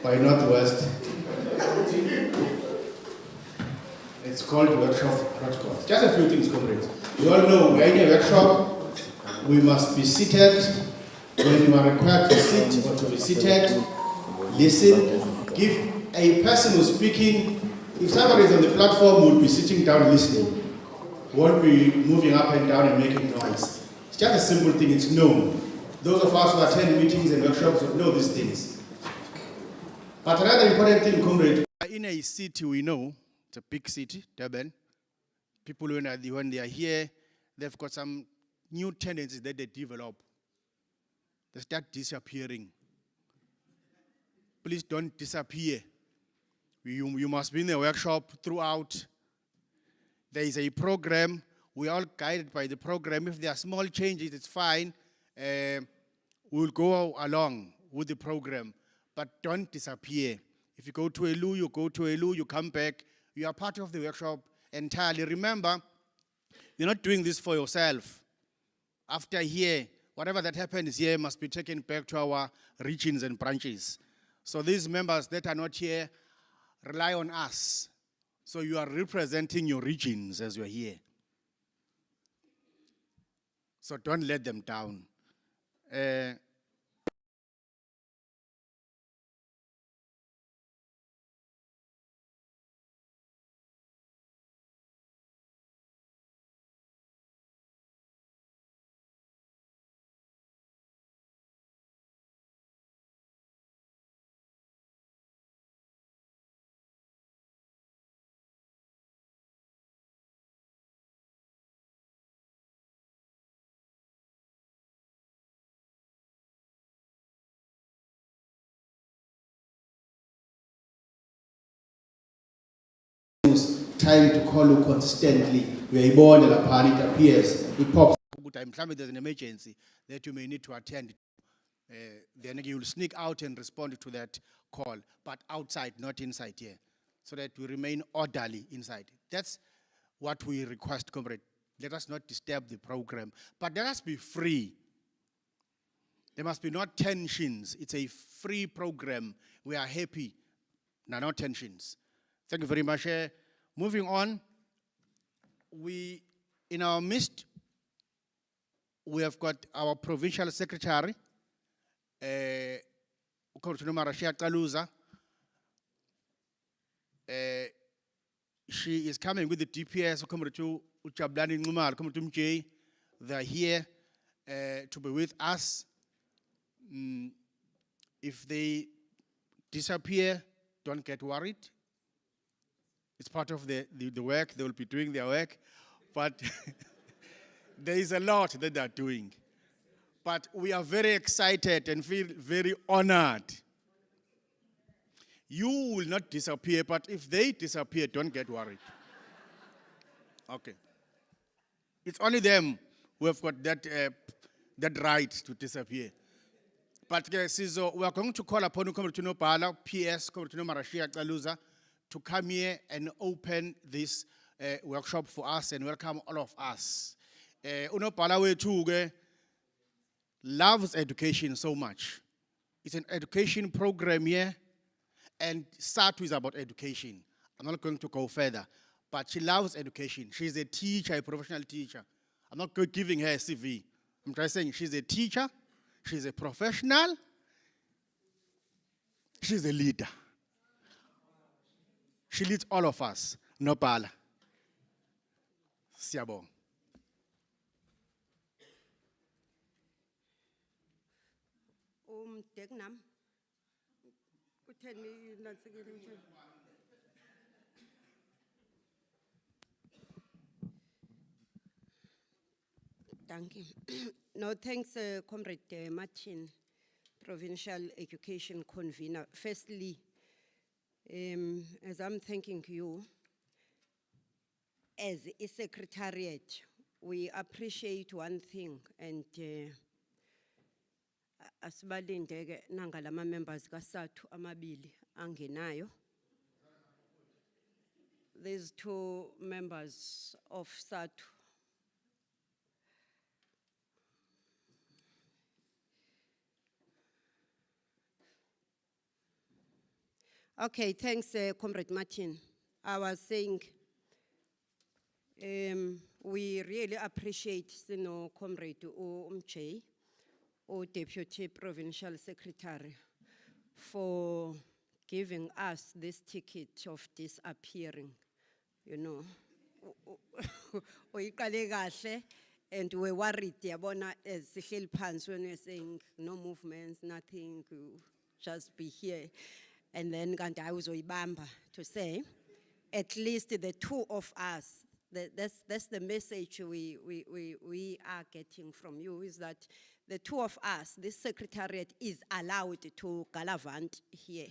by Northwest. It's called workshop protocols. Just a few things, comrades. You all know we're in a workshop. We must be seated when you are required to sit or to be seated. Listen. Give a person who's speaking. If somebody is on the platform, will be sitting down listening. Won't be moving up and down and making noise. It's just a simple thing. It's known. Those of us who attend meetings and workshops know these things. But another important thing, comrade, in a city we know, it's a big city, Durban. People, when they are here, they've got some new tendencies that they develop. They start disappearing. Please don't disappear. You must be in the workshop throughout. There is a program. We are all guided by the program. If there are small changes, it's fine. We'll go along with the program. But don't disappear. If you go to a loo, you go to a loo, you come back. You are part of the workshop entirely. Remember, you're not doing this for yourself. After here, whatever that happens here must be taken back to our regions and branches. So these members that are not here rely on us. So you are representing your regions as you're here. So don't let them down. Time to call you consistently. We are born and upon it appears. It pops. Good time. There's an emergency that you may need to attend. Then you will sneak out and respond to that call, but outside, not inside here, so that we remain orderly inside. That's what we request, comrade. Let us not disturb the program, but let us be free. There must be no tensions. It's a free program. We are happy. No tensions. Thank you very much. Moving on, in our midst, we have got our provincial secretary, she is coming with the DPS, they are here to be with us. If they disappear, don't get worried. It's part of the work. They will be doing their work. But there is a lot that they are doing. But we are very excited and feel very honored. You will not disappear, but if they disappear, don't get worried. Okay. It's only them who have got that right to disappear. But we are going to call upon Comrade PS, Comrade Marashia Kaluza, to come here and open this workshop for us and welcome all of us. Unopala too loves education so much. It's an education program here, and SATU is about education. I'm not going to go further, but she loves education. She's a teacher, a professional teacher. I'm not giving her a CV. I'm just saying she's a teacher, she's a professional, she's a leader. She leads all of us. Nopala. Siyabonga. Degnam. Thank you. No, thanks, Comrade Martin, Provincial Education Convener. Firstly, as I'm thanking you, as a secretariat, we appreciate one thing, and asibalindeke nangalama members kaSATU amabili angenayo. There's 2 members of SATU. Okay, thanks, Comrade Martin. I was saying, we really appreciate, Comrade Umche, or Deputy Provincial Secretary, for giving us this ticket of disappearing, you know. Uyiqale kahle, and we're worried, yabona, as sihleli phansi when we're saying no movements, nothing, just be here. And then kanti hayi uzoyibamba to say, at least the two of us, that's the message we are getting from you, is that the two of us, this secretariat is allowed to galavant here.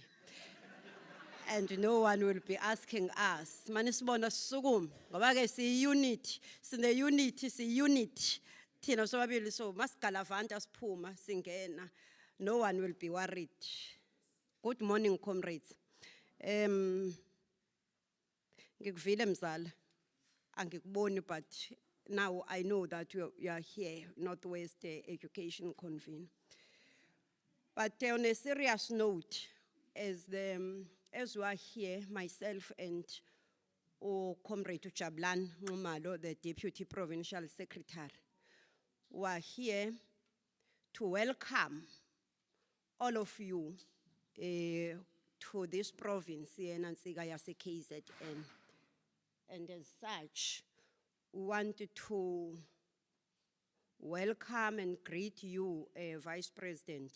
And no one will be asking us, manisibona sisukuma, ngoba ke si-unit, sine-unit, si-unit. Thina sobabili, so masigalavanta siphuma, singena. No one will be worried. Good morning, comrades. Ngikuvile mzala, angikuboni, but now I know that you are here, Northwest Education Convener. But on a serious note, as we are here, myself and Comrade Chablan Ngumalo, the Deputy Provincial Secretary, we are here to welcome all of you to this province here in KZN. And as such, we want to welcome and greet you, Vice President,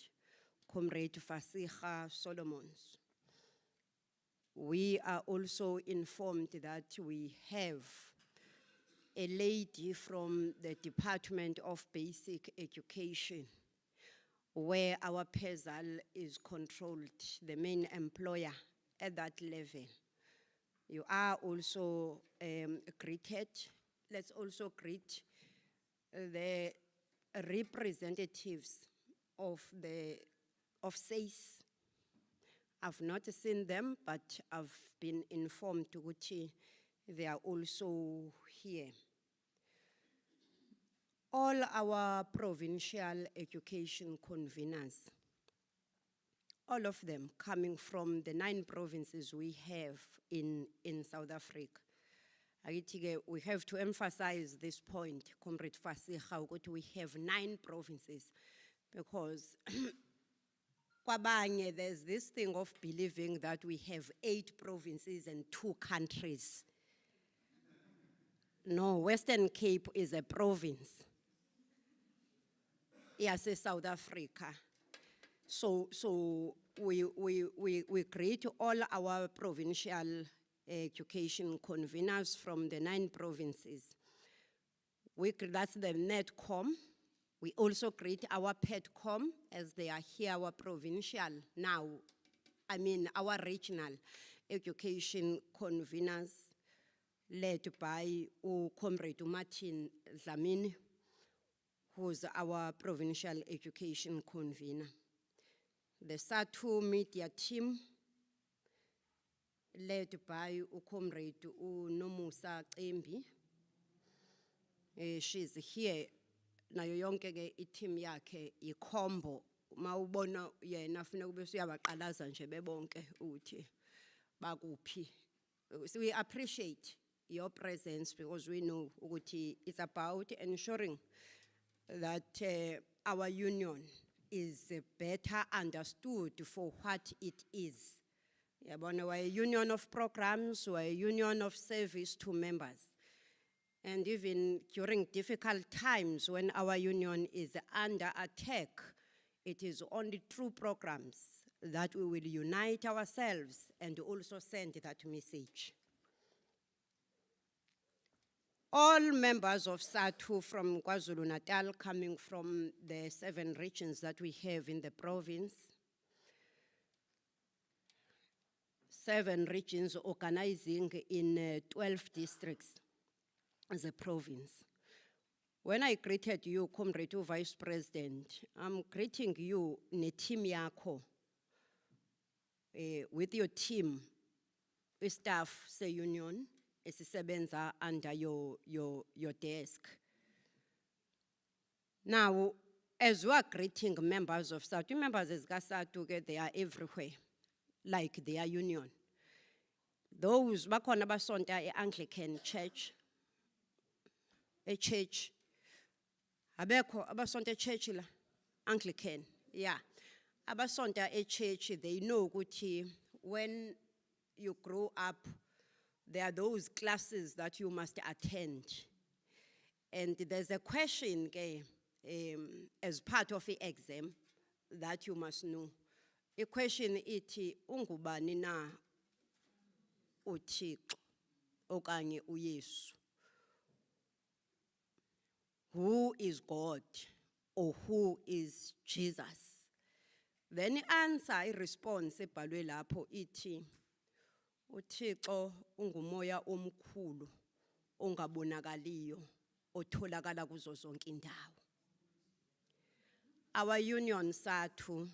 Comrade Fasiha Solomons. We are also informed that we have a lady from the Department of Basic Education, where our PESAL is controlled, the main employer at that level. You are also greeted. Let's also greet the representatives of SACE. I've not seen them, but I've been informed that they are also here. All our provincial education conveners, all of them coming from the 9 provinces we have in South Africa. We have to emphasize this point, Comrade Fasiha, that we have 9 provinces, because kwabanye, there's this thing of believing that we have 8 provinces and 2 countries. No, Western Cape is a province. Yes, South Africa. So we greet all our provincial education conveners from the 9 provinces. That's the NETCOM. We also greet our PETCOM, as they are here, our provincial now, our regional education conveners, led by Comrade Martin Dlamini, who's our provincial education convener. The SATU media team, led by Comrade Nomusa Cembi. She's here. Nayo yonke ke i-team yakhe ikhombo, mawubona yena afuna kube uyabaqalaza nje bebonke uthi bakuphi. So we appreciate your presence, because we know ukuthi it's about ensuring that our union is better understood for what it is. We're a union of programs, we're a union of service to members. And even during difficult times when our union is under attack, it is only through programs that we will unite ourselves and also send that message. All members of SATU from KwaZulu-Natal, coming from the 7 regions that we have in the province, 7 regions organizing in 12 districts as a province. When I greeted you, Comrade Vice President, I'm greeting you ne-team yako, with your team, staff se union, esisebenza under your desk. Now, as we are greeting members of SATU, members of SATU, they are everywhere. like their union. Those bakhona abasonta e-Anglican church, a church. Abekho abasonta church la, Anglican, yeah. Abasonta a church, they know ukuthi when you grow up, there are those classes that you must attend. And there's a question as part of the exam that you must know. A question iti ungubani na uThixo okanye uYesu. Who is God or who is Jesus? Then answer response ebhalwe lapho ithi uThixo ungumoya omkhulu ongabonakaliyo otholakala kuzo zonke indawo. Our union SATU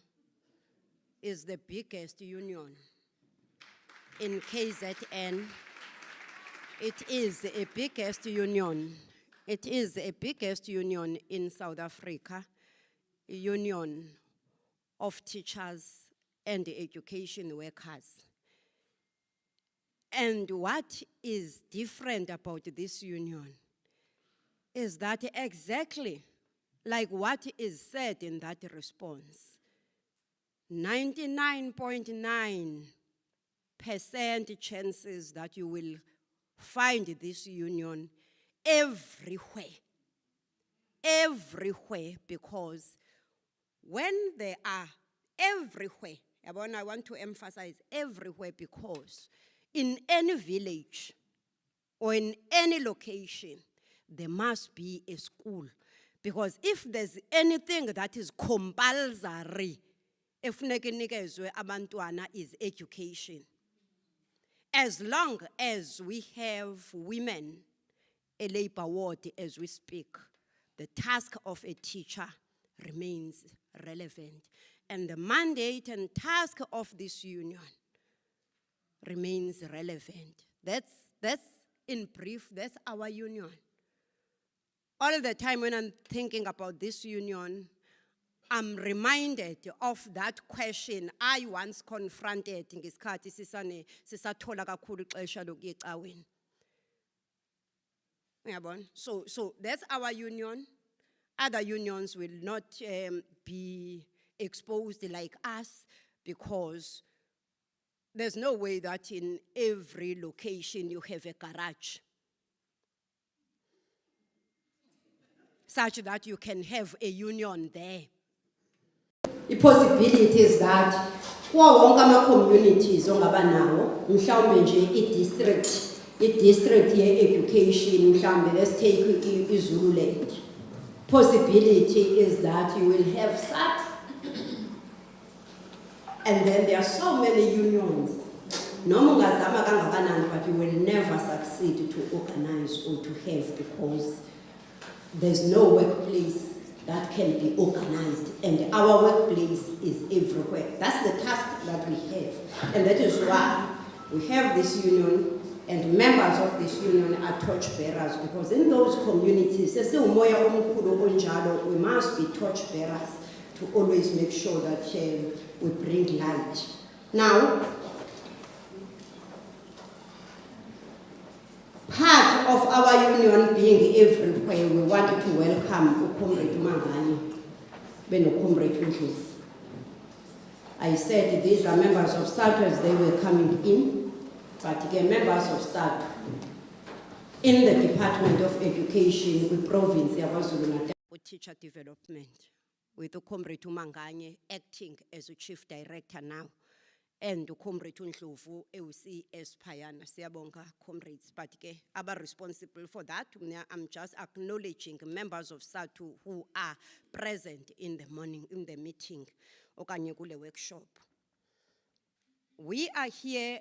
is the biggest union in KZN. It is a biggest union. It is a biggest union in South Africa, a union of teachers and education workers. And what is different about this union is that exactly like what is said in that response, 99.9% chances that you will find this union everywhere. Everywhere, because when they are everywhere, I want to emphasize everywhere, because in any village or in any location, there must be a school. Because if there's anything that is compulsory, abantwana is education. As long as we have women, a labor ward as we speak, the task of a teacher remains relevant. And the mandate and task of this union remains relevant. That's in brief, that's our union. All the time when I'm thinking about this union, I'm reminded of that question I once confronted ngesikhathi sisathola kakhulu ixesha lokuya ecaweni. Uyabona? So that's our union. Other unions will not be exposed like us, because there's no way that in every location you have a garage such that you can have a union there. The possibility is that kuwo wonke ama-communities ongaba nawo, mhlawumbe nje i-district ye-education, mhlawumbe let's take iZululand. Possibility is that you will have SAT, and then there are so many unions. Noma ungazama kangakanani, but you will never succeed to organize or to have, because there's no workplace that can be organized, and our workplace is everywhere. That's the task that we have, and that is why we have this union, and members of this union are torchbearers, because in those communities, we must be torchbearers to always make sure that we bring light. Now, part of our union being everywhere, we wanted to welcome Comrade Mangani, Comrade Ndlovu. I said these are members of SATU as they were coming in, but again, members of SATU in the Department of Education with province KwaZulu-Natal. Teacher development with Comrade Mangani acting as a chief director now, and Comrade Ndlovu EUC as Payana. Siyabonga comrades, but are responsible for that. I'm just acknowledging members of SATU who are present in the morning, in the meeting, okanye kule workshop. We are here.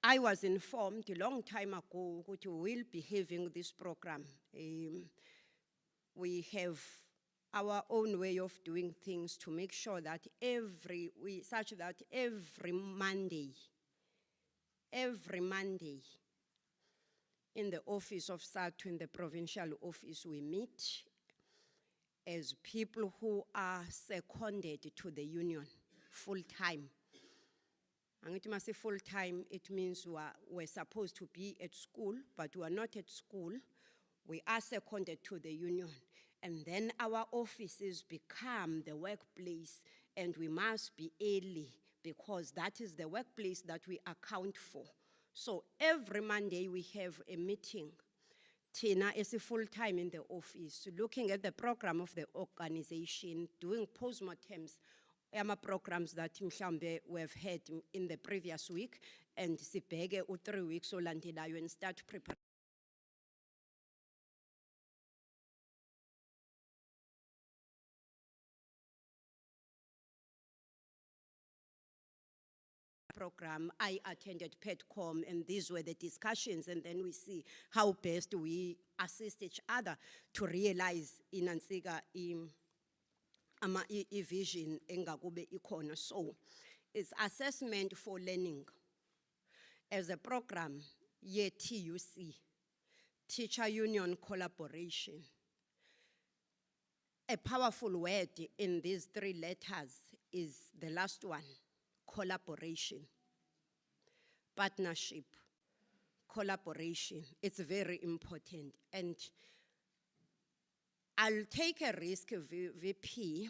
I was informed a long time ago that we will be having this program. We have our own way of doing things to make sure that every Monday in the office of SATU, in the provincial office, we meet as people who are seconded to the union full time. Angithi mase full time, it means we're supposed to be at school, but we are not at school. We are seconded to the union. And then our offices become the workplace, and we must be early because that is the workplace that we account for. So every Monday we have a meeting. Tina is full time in the office, looking at the program of the organization, doing postmortems, programs that we have had in the previous week, and sibheke 3 weeks olandelayo and start preparing program. I attended PETCOM, and these were the discussions, and then we see how best we assist each other to realize in Ansika vision engakube ikhona. So it's assessment for learning as a program, TUC, Teacher Union Collaboration. A powerful word in these 3 letters is the last one, collaboration, partnership, collaboration. It's very important. And I'll take a risk, VP,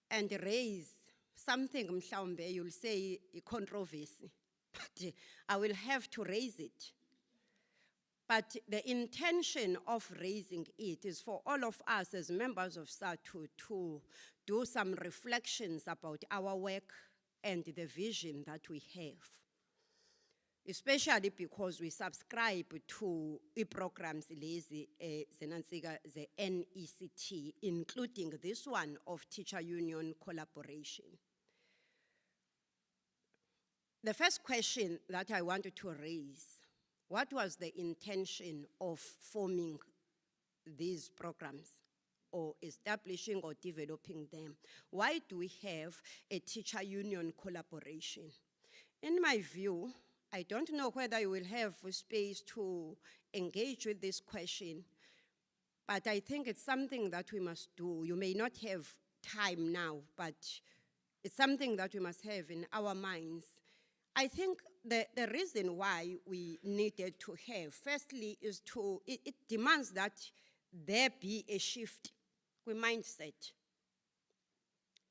and raise something, mhlawumbe you'll say a controversy, but I will have to raise it. But the intention of raising it is for all of us as members of SATU to do some reflections about our work and the vision that we have. Especially because we subscribe to programs lazy the NECT, including this one of Teacher Union Collaboration. The first question that I wanted to raise: what was the intention of forming these programs or establishing or developing them? Why do we have a Teacher Union Collaboration? In my view, I don't know whether you will have space to engage with this question, but I think it's something that we must do. You may not have time now, but it's something that we must have in our minds. I think the reason why we needed to have, firstly, is it demands that there be a shift in mindset.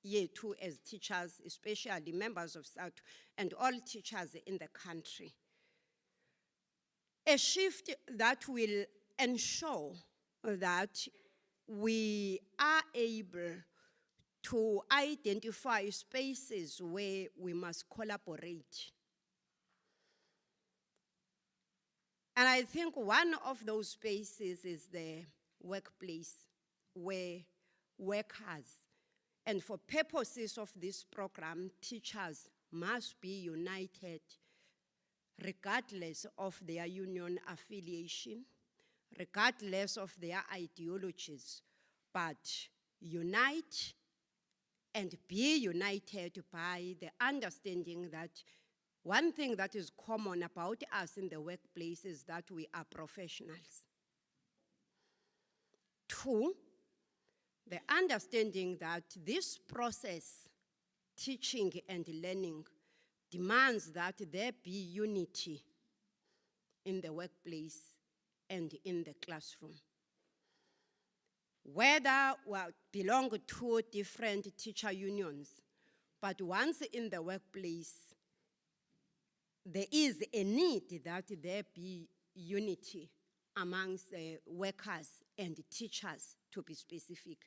Too, as teachers, especially members of SATU and all teachers in the country. A shift that will ensure that we are able to identify spaces where we must collaborate. And I think one of those spaces is the workplace, where workers, and for purposes of this program, teachers must be united regardless of their union affiliation, regardless of their ideologies, but unite and be united by the understanding that one thing that is common about us in the workplace is that we are professionals. 2, the understanding that this process, teaching and learning, demands that there be unity in the workplace and in the classroom. Whether we belong to different teacher unions, but once in the workplace, there is a need that there be unity amongst the workers and teachers, to be specific.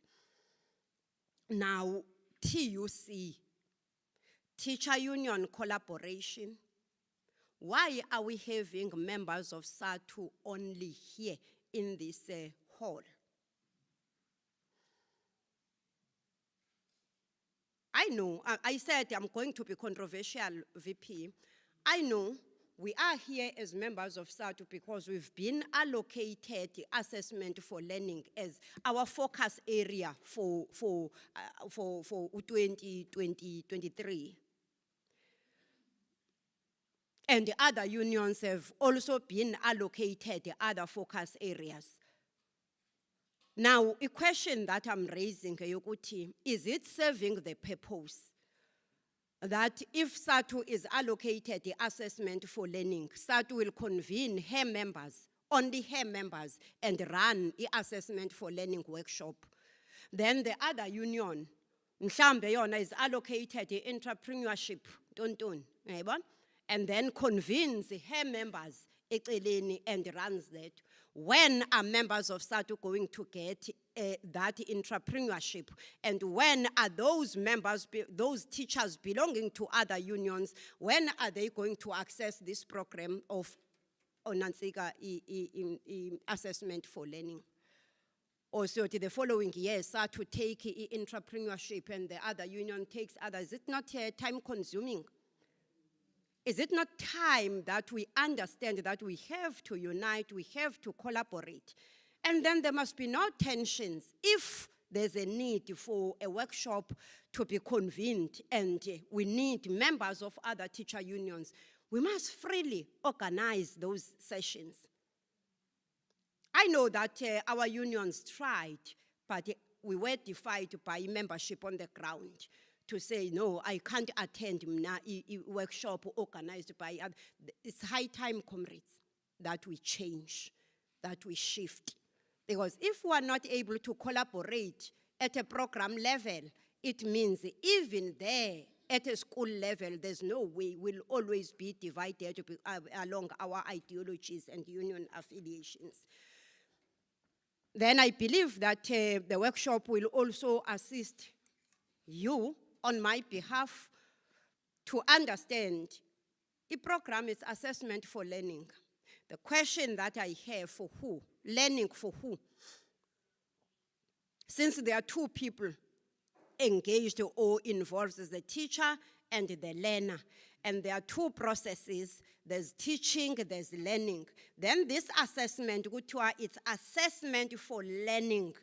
Now, TUC, Teacher Union Collaboration. Why are we having members of SATU only here in this hall? I know, I said I'm going to be controversial, VP. I know we are here as members of SATU because we've been allocated assessment for learning as our focus area for 2023. And the other unions have also been allocated other focus areas. Now, a question that I'm raising, is it serving the purpose that if SATU is allocated the assessment for learning, SATU will convene her members, only her members, and run the assessment for learning workshop. Then the other union, mhlambe yona, is allocated the entrepreneurship, and then convenes her members eceleni and runs that. When are members of SATU going to get that entrepreneurship? And when are those members, those teachers belonging to other unions, when are they going to access this program of Onansika assessment for learning? Also, the following year, SATU take entrepreneurship and the other union takes others. Is it not time consuming? Is it not time that we understand that we have to unite, we have to collaborate? And then there must be no tensions. If there's a need for a workshop to be convened and we need members of other teacher unions, we must freely organize those sessions. I know that our unions tried, but we were defied by membership on the ground to say, no, I can't attend a workshop organized by others. It's high time, comrades, that we change, that we shift. Because if we are not able to collaborate at a program level, it means even there, at a school level, there's no way we'll always be divided along our ideologies and union affiliations. Then I believe that the workshop will also assist you on my behalf to understand the program is assessment for learning. The question that I have for who? Learning for who? Since there are two people engaged or involved, as the teacher and the learner, and there are two processes, there's teaching, there's learning. Then this assessment, it's assessment for learning.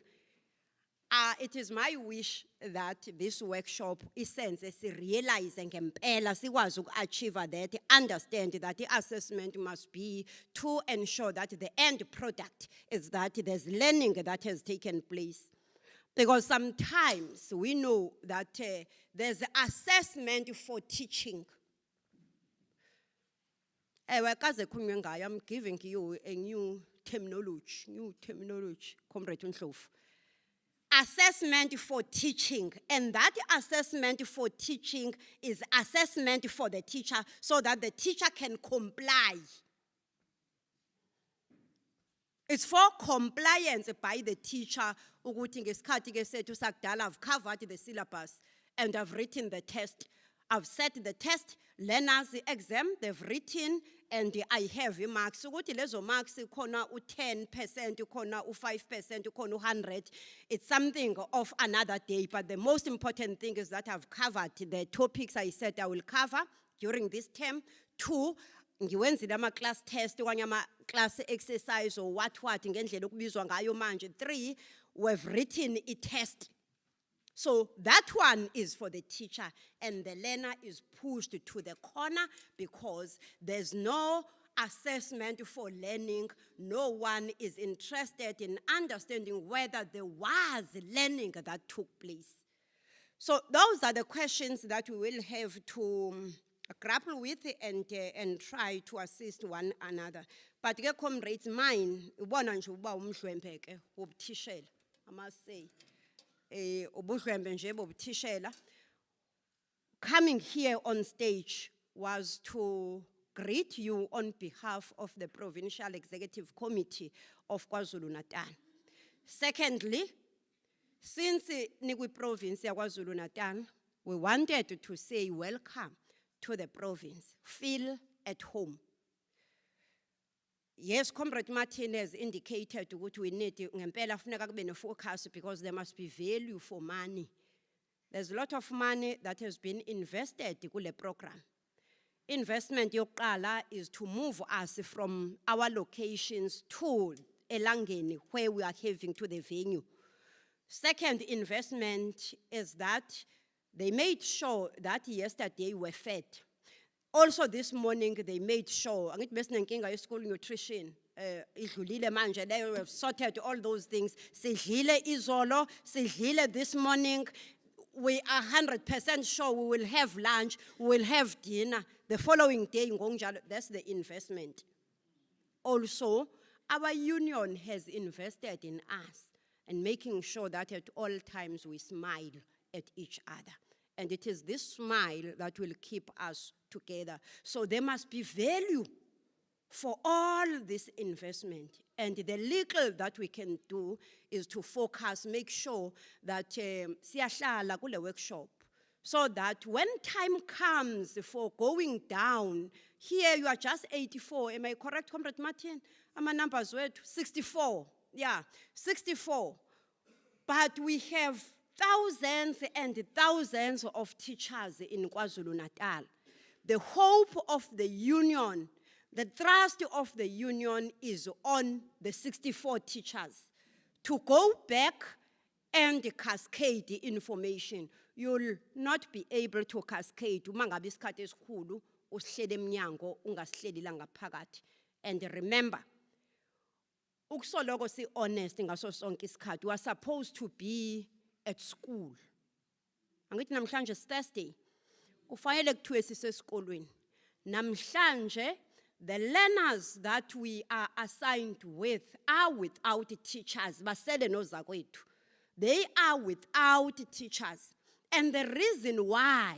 It is my wish that this workshop is realizing and achieve that, understand that the assessment must be to ensure that the end product is that there's learning that has taken place. Because sometimes we know that there's assessment for teaching. I'm giving you a new terminology, Comrade Ndlovu. Assessment for teaching, and that assessment for teaching is assessment for the teacher so that the teacher can comply. It's for compliance by the teacher. I've covered the syllabus and I've written the test. I've set the test, learners exam, they've written, and I have marks. Lezo marks, 10%, 5%, 100. It's something of another day, but the most important thing is that I've covered the topics I said I will cover during this term. 2, class test, class exercise, or what. 3, we've written a test. So that one is for the teacher, and the learner is pushed to the corner because there's no assessment for learning. No one is interested in understanding whether there was learning that took place. So those are the questions that we will have to grapple with and try to assist one another. But comrades, mine, I must say. Coming here on stage was to greet you on behalf of the Provincial Executive Committee of KwaZulu-Natal. Secondly, since Nigwi province ya KwaZulu-Natal, we wanted to say welcome to the province. Feel at home. Yes, Comrade Martin has indicated what we need focus because there must be value for money. There's a lot of money that has been invested in the program. Investment yoqala is to move us from our locations to Elangeni, where we are having to the venue. Second investment is that they made sure that yesterday we're fed. Also this morning, they made sure, school nutrition, we have sorted all those things. Sidlile izolo, sidlile this morning, we are 100% sure we will have lunch, we will have dinner the following day. That's the investment. Also, our union has invested in us and making sure that at all times we smile at each other. And it is this smile that will keep us together. So there must be value for all this investment. And the little that we can do is to focus, make sure that siyahlala kule workshop, so that when time comes for going down, here you are just 84, am I correct, Comrade Martin? My numbers were 64, yeah, 64. But we have thousands and thousands of teachers in KwaZulu-Natal. The hope of the union, the trust of the union is on the 64 teachers to go back and cascade the information. You'll not be able to cascade umangabe isikhathi esikhulu usihlele eminyango ungasihleli la ngaphakathi. And remember, ukusoloko si honest ngaso sonke isikhathi, we are supposed to be at school. Angithi namhlanje Thursday kufanele kuthiwe sisesikolweni. Namhlanje the learners that we are assigned with are without teachers. Basele nozakwethu. They are without teachers. And the reason why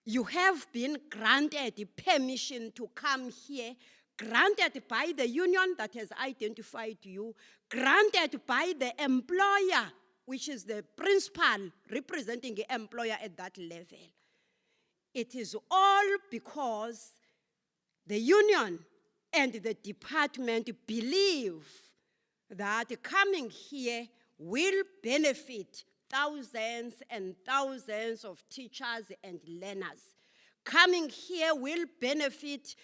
you have been granted permission to come here, granted by the union that has identified you, granted by the employer, which is the principal representing the employer at that level. It is all because the union and the department believe that coming here will benefit thousands and thousands of teachers and learners. Coming here will benefit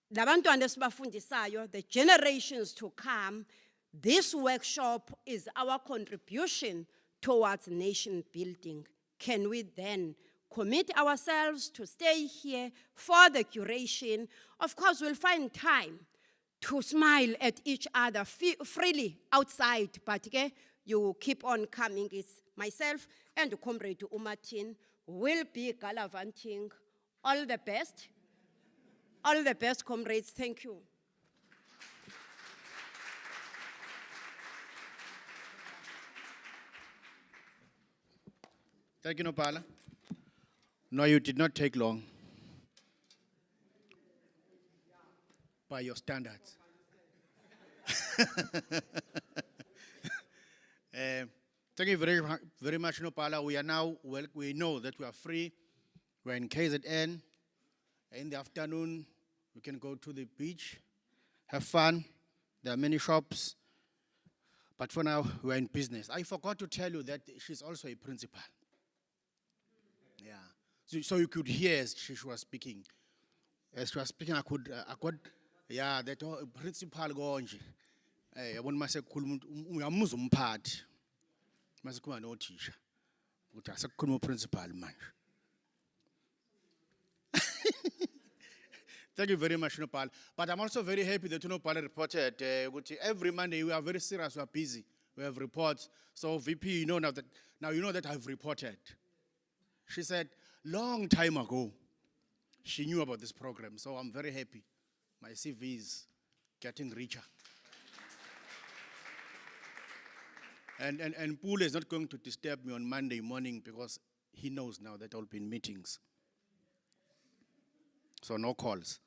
the generations to come. This workshop is our contribution towards nation building. Can we then commit ourselves to stay here for the duration? Of course, we'll find time to smile at each other freely outside, but you keep on coming. It's myself and Comrade Umartin will be gallivanting. All the best. All the best, comrades. Thank you. Thank you, Nopala. No, you did not take long. By your standards. Thank you very much, Nopala. We are now, well, we know that we are free. We're in KZN. In the afternoon, we can go to the beach, have fun. There are many shops. But for now, we're in business. I forgot to tell you that she's also a principal. Yeah. So you could hear as she was speaking. As she was speaking, I could, yeah, that principal gonje. I want to say, uyamuza umphathi. Mase kuba no teacher. Uthi asakhuluma principal manje. Thank you very much, Nopal. But I'm also very happy that Nopal reported every Monday we are very serious, we are busy. We have reports. So VP, you know now you know that I've reported. She said, long time ago, she knew about this program. So I'm very happy. My CV is getting richer. And Pule is not going to disturb me on Monday morning because he knows now that I'll be in meetings. So no calls.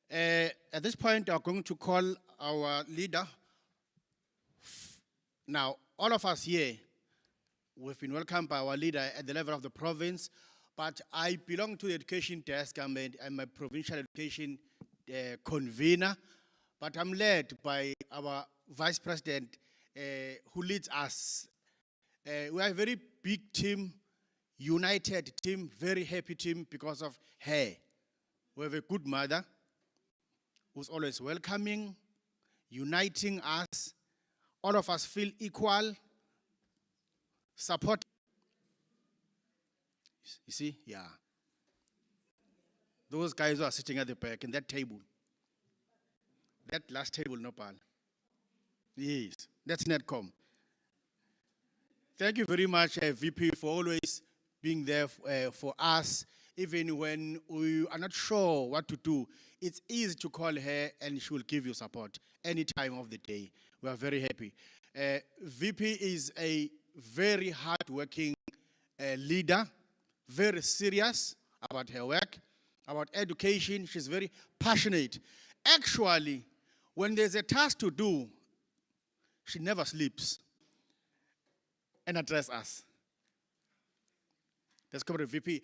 At this point, I'm going to call our leader. Now, all of us here, we've been welcomed by our leader at the level of the province, but I belong to the education desk. I'm a provincial education convener, but I'm led by our vice president who leads us. We are a very big team, united team, very happy team because of her. We have a good mother who's always welcoming, uniting us. All of us feel equal, support. You see, yeah. Those guys who are sitting at the back in that table. That last table, Nopal. Yes, that's Netcom. Thank you very much, VP, for always being there for us, even when we are not sure what to do. It's easy to call her and she will give you support any time of the day. We are very happy. VP is a very hardworking leader, very serious about her work, about education. She's very passionate. Actually, when there's a task to do, she never sleeps and address us. That's Comrade VP.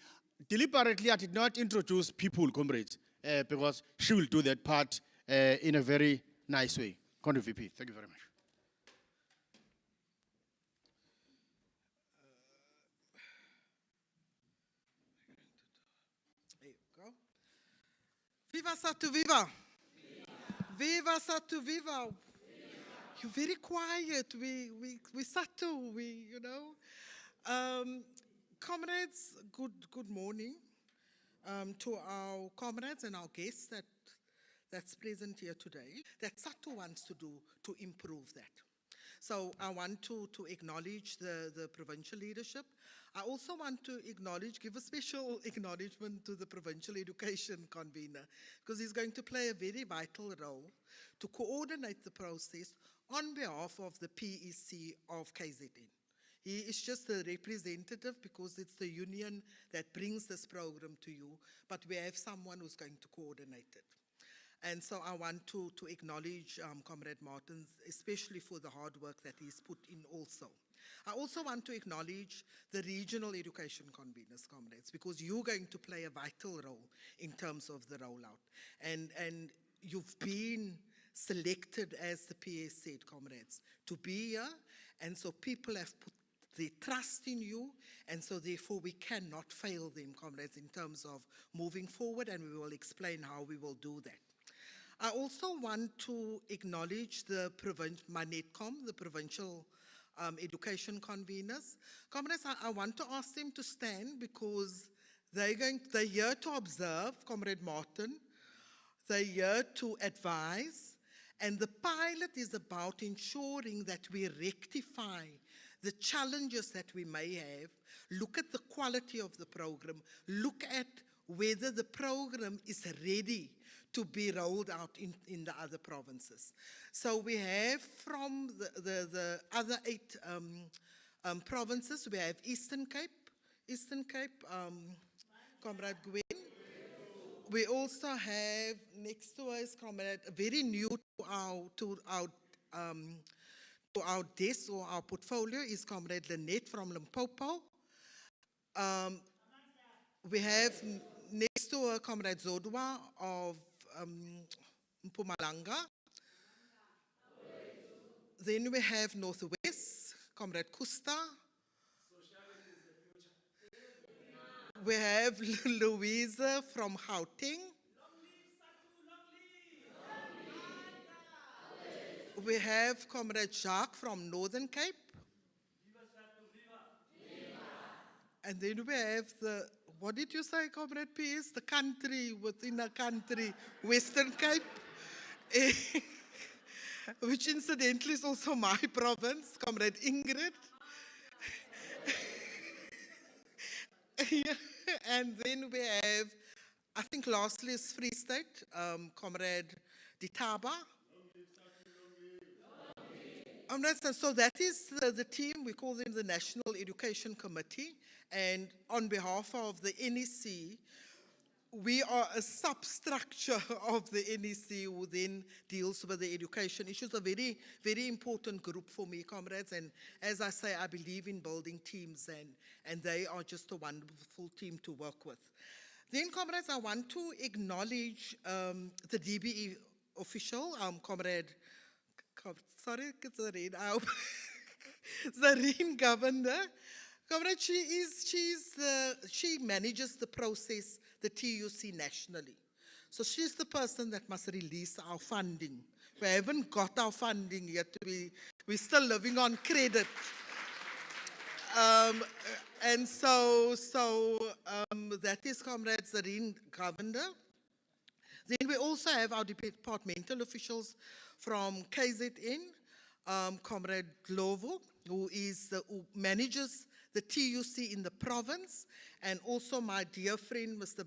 Deliberately, I did not introduce people, comrades, because she will do that part in a very nice way. Comrade VP, thank you very much. There you go. Viva Satu Viva! Viva Satu Viva! You're very quiet. We Satu, you know. Comrades, good morning to our comrades and our guests that's present here today. That Satu wants to do to improve that. So I want to acknowledge the provincial leadership. I also want to give a special acknowledgement to the provincial education convener, because he's going to play a very vital role to coordinate the process on behalf of the PEC of KZN. He is just a representative because it's the union that brings this program to you, but we have someone who's going to coordinate it. And so I want to acknowledge Comrade Martins, especially for the hard work that he's put in also. I also want to acknowledge the regional education conveners, comrades, because you're going to play a vital role in terms of the rollout. And you've been selected, as the PS said, comrades, to be here. And so people have put their trust in you, and so therefore we cannot fail them, comrades, in terms of moving forward, and we will explain how we will do that. I also want to acknowledge the MANETCOM, the provincial education conveners. Comrades, I want to ask them to stand because they're here to observe, Comrade Martin. They're here to advise, and the pilot is about ensuring that we rectify the challenges that we may have, look at the quality of the program, look at whether the program is ready to be rolled out in the other provinces. So we have from the other 8 provinces, we have Eastern Cape, Comrade Gwen. We also have next to us, Comrade, very new to our desk or our portfolio is Comrade Lynette from Limpopo. We have next to her Comrade Zodwa of Mpumalanga. Then we have Northwest, Comrade Kusta. We have Louisa from Gauteng. We have Comrade Jacques from Northern Cape. And then we have what did you say, Comrade P.S.? The country within a country, Western Cape, which incidentally is also my province, Comrade Ingrid. And then we have, I think lastly is Free State, Comrade Ditaba. So that is the team, we call them the National Education Committee, and on behalf of the NEC, we are a substructure of the NEC who then deals with the education issues. A very, very important group for me, comrades, and as I say, I believe in building teams, and they are just a wonderful team to work with. Then, comrades, I want to acknowledge the DBE official, Comrade, sorry, Zareen, Zareen Governor. Comrade, she manages the process, the TUC nationally. So she's the person that must release our funding. We haven't got our funding yet. We're still living on credit. And so that is Comrade Zareen Governor. Then we also have our departmental officials from KZN, Comrade Glovo, who who manages the TUC in the province, and also my dear friend, Mr.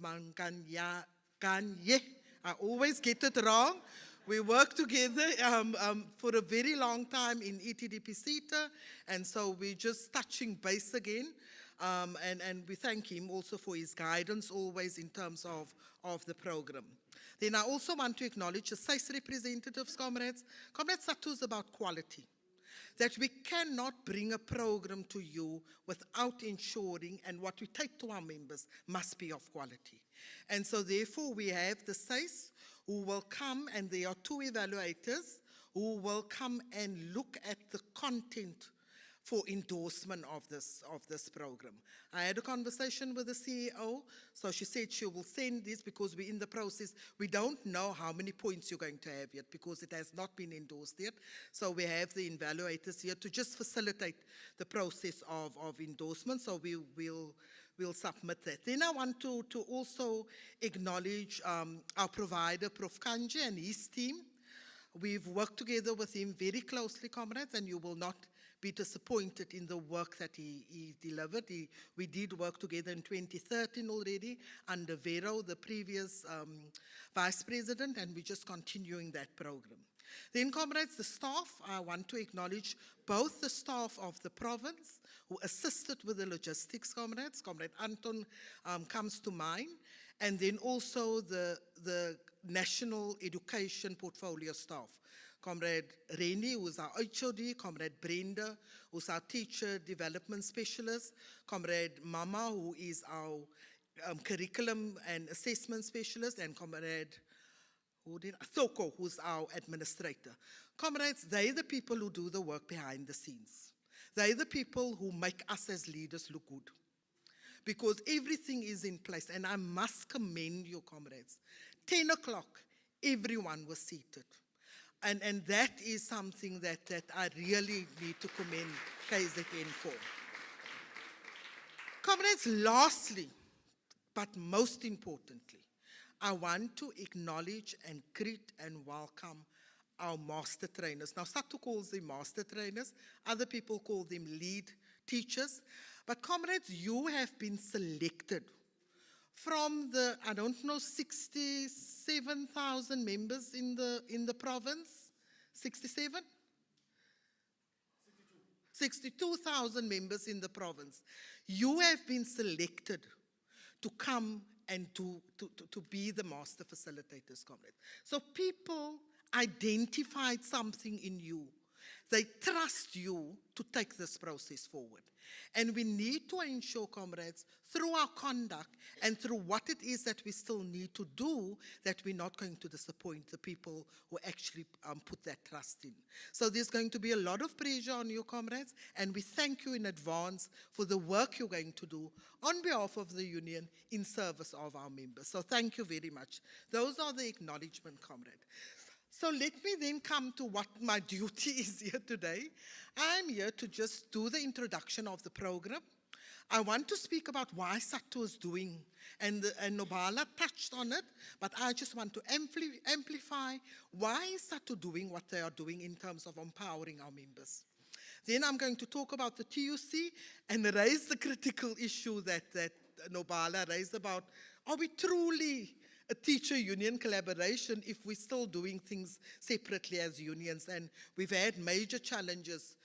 Ganye. I always get it wrong. We worked together for a very long time in ETDP CETA, and so we're just touching base again. And we thank him also for his guidance always in terms of the program. Then I also want to acknowledge the SAIS representatives, comrades. Comrade Satu is about quality. That we cannot bring a program to you without ensuring, and what we take to our members must be of quality. And so therefore we have the SAIS who will come, and there are 2 evaluators who will come and look at the content for endorsement of this program. I had a conversation with the CEO, so she said she will send this because we're in the process. We don't know how many points you're going to have yet because it has not been endorsed yet. So we have the evaluators here to just facilitate the process of endorsement, so we'll submit that. Then I want to also acknowledge our provider, Prof. Kanji, and his team. We've worked together with him very closely, comrades, and you will not be disappointed in the work that he delivered. We did work together in 2013 already under Vero, the previous vice president, and we're just continuing that program. Then, comrades, the staff, I want to acknowledge both the staff of the province who assisted with the logistics, comrades. Comrade Anton comes to mind, and then also the National Education Portfolio staff. Comrade Reni, who's our HOD, Comrade Brenda, who's our Teacher Development Specialist, Comrade Mama, who is our Curriculum and Assessment Specialist, and Comrade Thoko, who's our Administrator. Comrades, they're the people who do the work behind the scenes. They're the people who make us as leaders look good. Because everything is in place, and I must commend you, comrades. 10 o'clock, everyone was seated. And that is something that I really need to commend KZN for. Comrades, lastly, but most importantly, I want to acknowledge and greet and welcome our master trainers. Now, Satu calls them master trainers. Other people call them lead teachers. But comrades, you have been selected from the, 67,000 members in the province. 67? 62,000 members in the province. You have been selected to come and to be the master facilitators, comrades. So people identified something in you. They trust you to take this process forward. And we need to ensure, comrades, through our conduct and through what it is that we still need to do, that we're not going to disappoint the people who actually put that trust in. So there's going to be a lot of pressure on you, comrades, and we thank you in advance for the work you're going to do on behalf of the union in service of our members. So thank you very much. Those are the acknowledgement, comrade. So let me then come to what my duty is here today. I'm here to just do the introduction of the program. I want to speak about why SATU is doing, and Nobala touched on it, but I just want to amplify why is SATU doing what they are doing in terms of empowering our members. Then I'm going to talk about the TUC and raise the critical issue that Nobala raised about, are we truly a teacher union collaboration if we're still doing things separately as unions? And we've had major challenges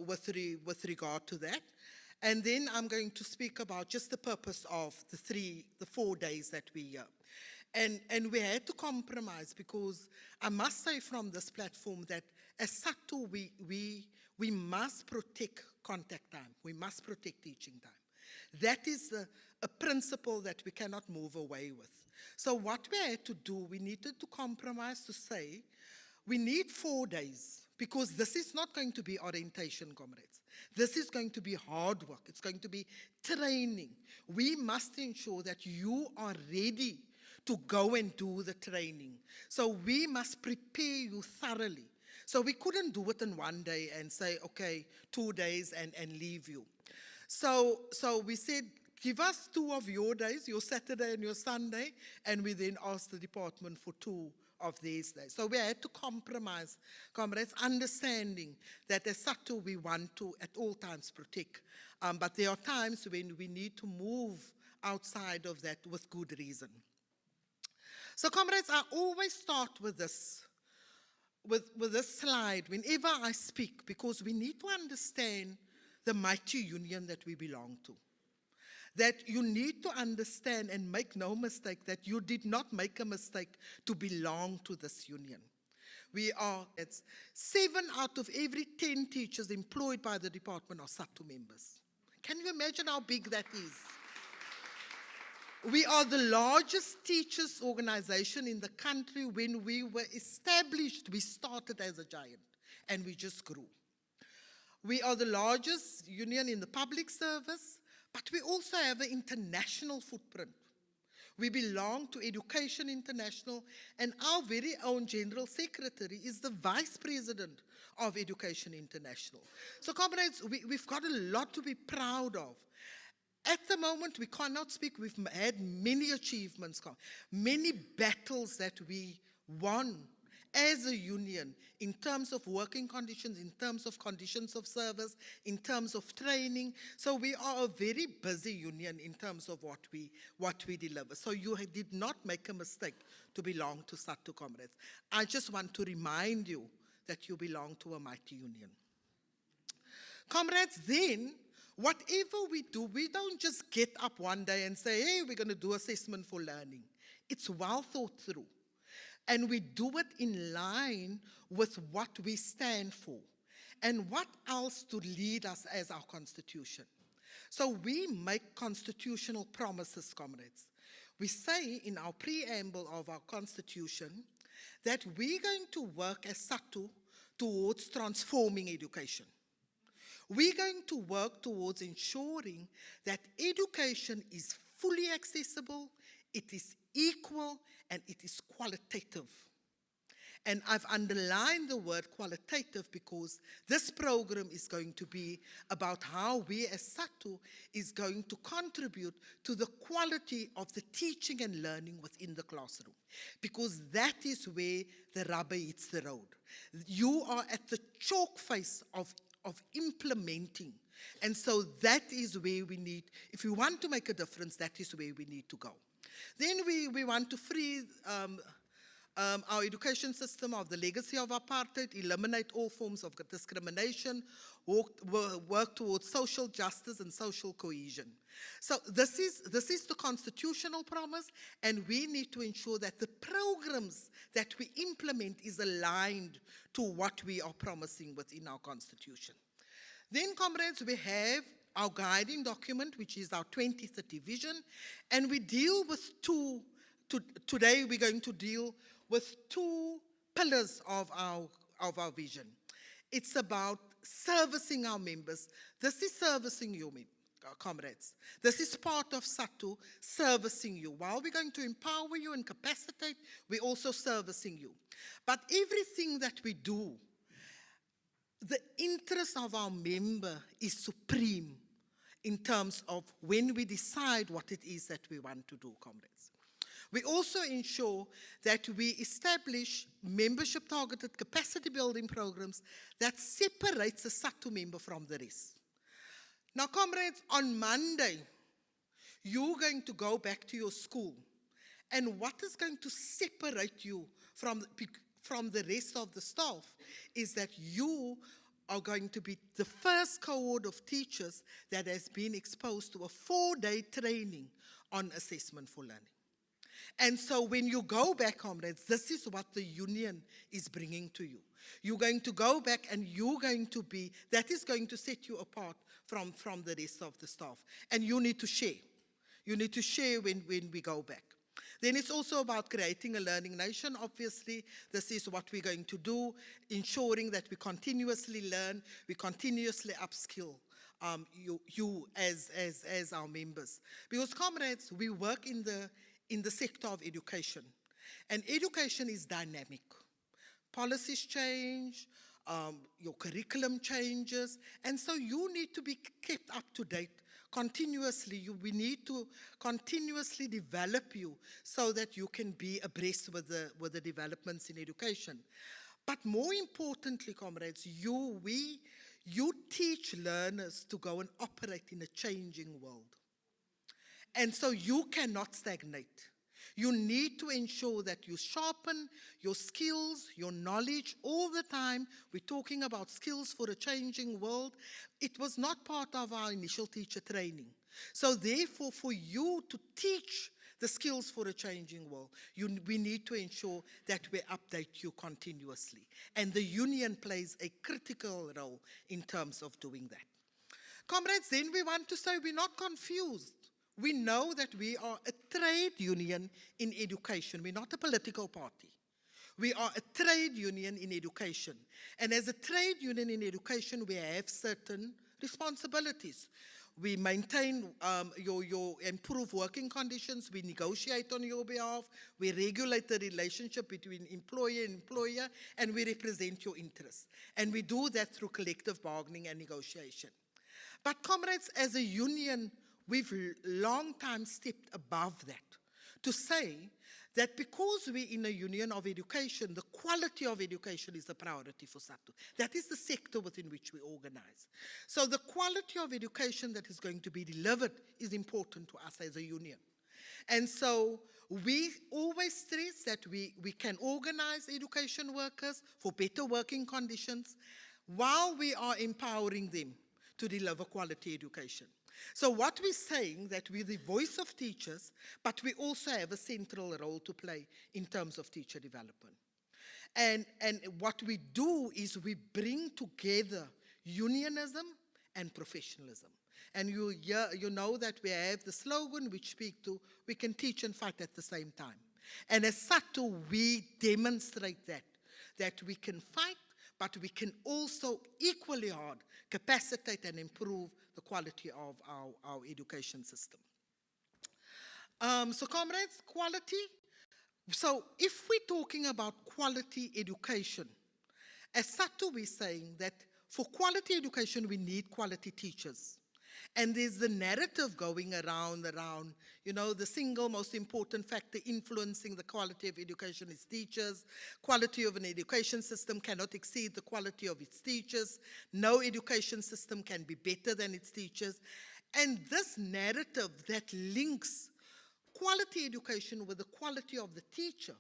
with regard to that. And then I'm going to speak about just the purpose of the 4 days that we're here. And we had to compromise, because I must say from this platform that as SATU, we must protect contact time. We must protect teaching time. That is a principle that we cannot move away with. So what we had to do, we needed to compromise to say, we need 4 days, because this is not going to be orientation, comrades. This is going to be hard work. It's going to be training. We must ensure that you are ready to go and do the training. So we must prepare you thoroughly. So we couldn't do it in 1 day and say, okay, 2 days and leave you. So we said, give us 2 of your days, your Saturday and your Sunday, and we then asked the department for 2 of these days. So we had to compromise, comrades, understanding that as SATU we want to at all times protect. But there are times when we need to move outside of that with good reason. So comrades, I always start with this, with this slide whenever I speak, because we need to understand the mighty union that we belong to. That you need to understand and make no mistake that you did not make a mistake to belong to this union. It's 7 out of every 10 teachers employed by the department are SATU members. Can you imagine how big that is? We are the largest teachers organization in the country. When we were established, we started as a giant and we just grew. We are the largest union in the public service, but we also have an international footprint. We belong to Education International, and our very own General Secretary is the Vice President of Education International. So comrades, we've got a lot to be proud of. At the moment, we cannot speak. We've had many achievements, many battles that we won as a union in terms of working conditions, in terms of conditions of service, in terms of training. So we are a very busy union in terms of what we deliver. So you did not make a mistake to belong to SATU, comrades. I just want to remind you that you belong to a mighty union. Comrades, then, whatever we do, we don't just get up one day and say, hey, we're going to do assessment for learning. It's well thought through. And we do it in line with what we stand for and what else to lead us as our constitution. So we make constitutional promises, comrades. We say in our preamble of our constitution that we're going to work as SATU towards transforming education. We're going to work towards ensuring that education is fully accessible, it is equal, and it is qualitative. And I've underlined the word qualitative because this program is going to be about how we as SATU is going to contribute to the quality of the teaching and learning within the classroom. Because that is where the rubber hits the road. You are at the chalk face of implementing. And so that is where we need, if we want to make a difference, that is where we need to go. Then we want to free our education system of the legacy of apartheid, eliminate all forms of discrimination, work towards social justice and social cohesion. So this is the constitutional promise, and we need to ensure that the programs that we implement is aligned to what we are promising within our constitution. Then, comrades, we have our guiding document, which is our 2030 vision, and we deal with today we're going to deal with 2 pillars of our vision. It's about servicing our members. This is servicing you, comrades. This is part of SATU, servicing you. While we're going to empower you and capacitate, we're also servicing you. But everything that we do, the interest of our member is supreme in terms of when we decide what it is that we want to do, comrades. We also ensure that we establish membership-targeted capacity-building programs that separates a SATU member from the rest. Now, comrades, on Monday, you're going to go back to your school, and what is going to separate you from the rest of the staff is that you are going to be the first cohort of teachers that has been exposed to a 4-day training on assessment for learning. And so when you go back, comrades, this is what the union is bringing to you. You're going to go back and you're going to be, that is going to set you apart from the rest of the staff. And you need to share. You need to share when we go back. Then it's also about creating a learning nation. Obviously, this is what we're going to do, ensuring that we continuously learn, we continuously upskill you as our members. Because, comrades, we work in the sector of education, and education is dynamic. Policies change, your curriculum changes, and so you need to be kept up to date continuously, we need to continuously develop you so that you can be abreast with the developments in education. But more importantly, comrades, you teach learners to go and operate in a changing world. And so you cannot stagnate. You need to ensure that you sharpen your skills, your knowledge all the time. We're talking about skills for a changing world. It was not part of our initial teacher training. So therefore, for you to teach the skills for a changing world, we need to ensure that we update you continuously. And the union plays a critical role in terms of doing that. Comrades, then we want to say we're not confused. We know that we are a trade union in education. We're not a political party. We are a trade union in education. And as a trade union in education, we have certain responsibilities. We maintain your improved working conditions. We negotiate on your behalf. We regulate the relationship between employer and employer, and we represent your interests. And we do that through collective bargaining and negotiation. But comrades, as a union, we've long time stepped above that to say that because we're in a union of education, the quality of education is a priority for SATU. That is the sector within which we organize. So the quality of education that is going to be delivered is important to us as a union. And so we always stress that we can organize education workers for better working conditions while we are empowering them to deliver quality education. So what we're saying that we're the voice of teachers, but we also have a central role to play in terms of teacher development. And what we do is we bring together unionism and professionalism. And you know that we have the slogan which speaks to, we can teach and fight at the same time. And as SATU, we demonstrate that we can fight, but we can also equally hard capacitate and improve the quality of our education system. So comrades, quality. So if we're talking about quality education, as SATU we're saying that for quality education we need quality teachers. And there's the narrative going around, the single most important factor influencing the quality of education is teachers. Quality of an education system cannot exceed the quality of its teachers. No education system can be better than its teachers. And this narrative that links quality education with the quality of the teacher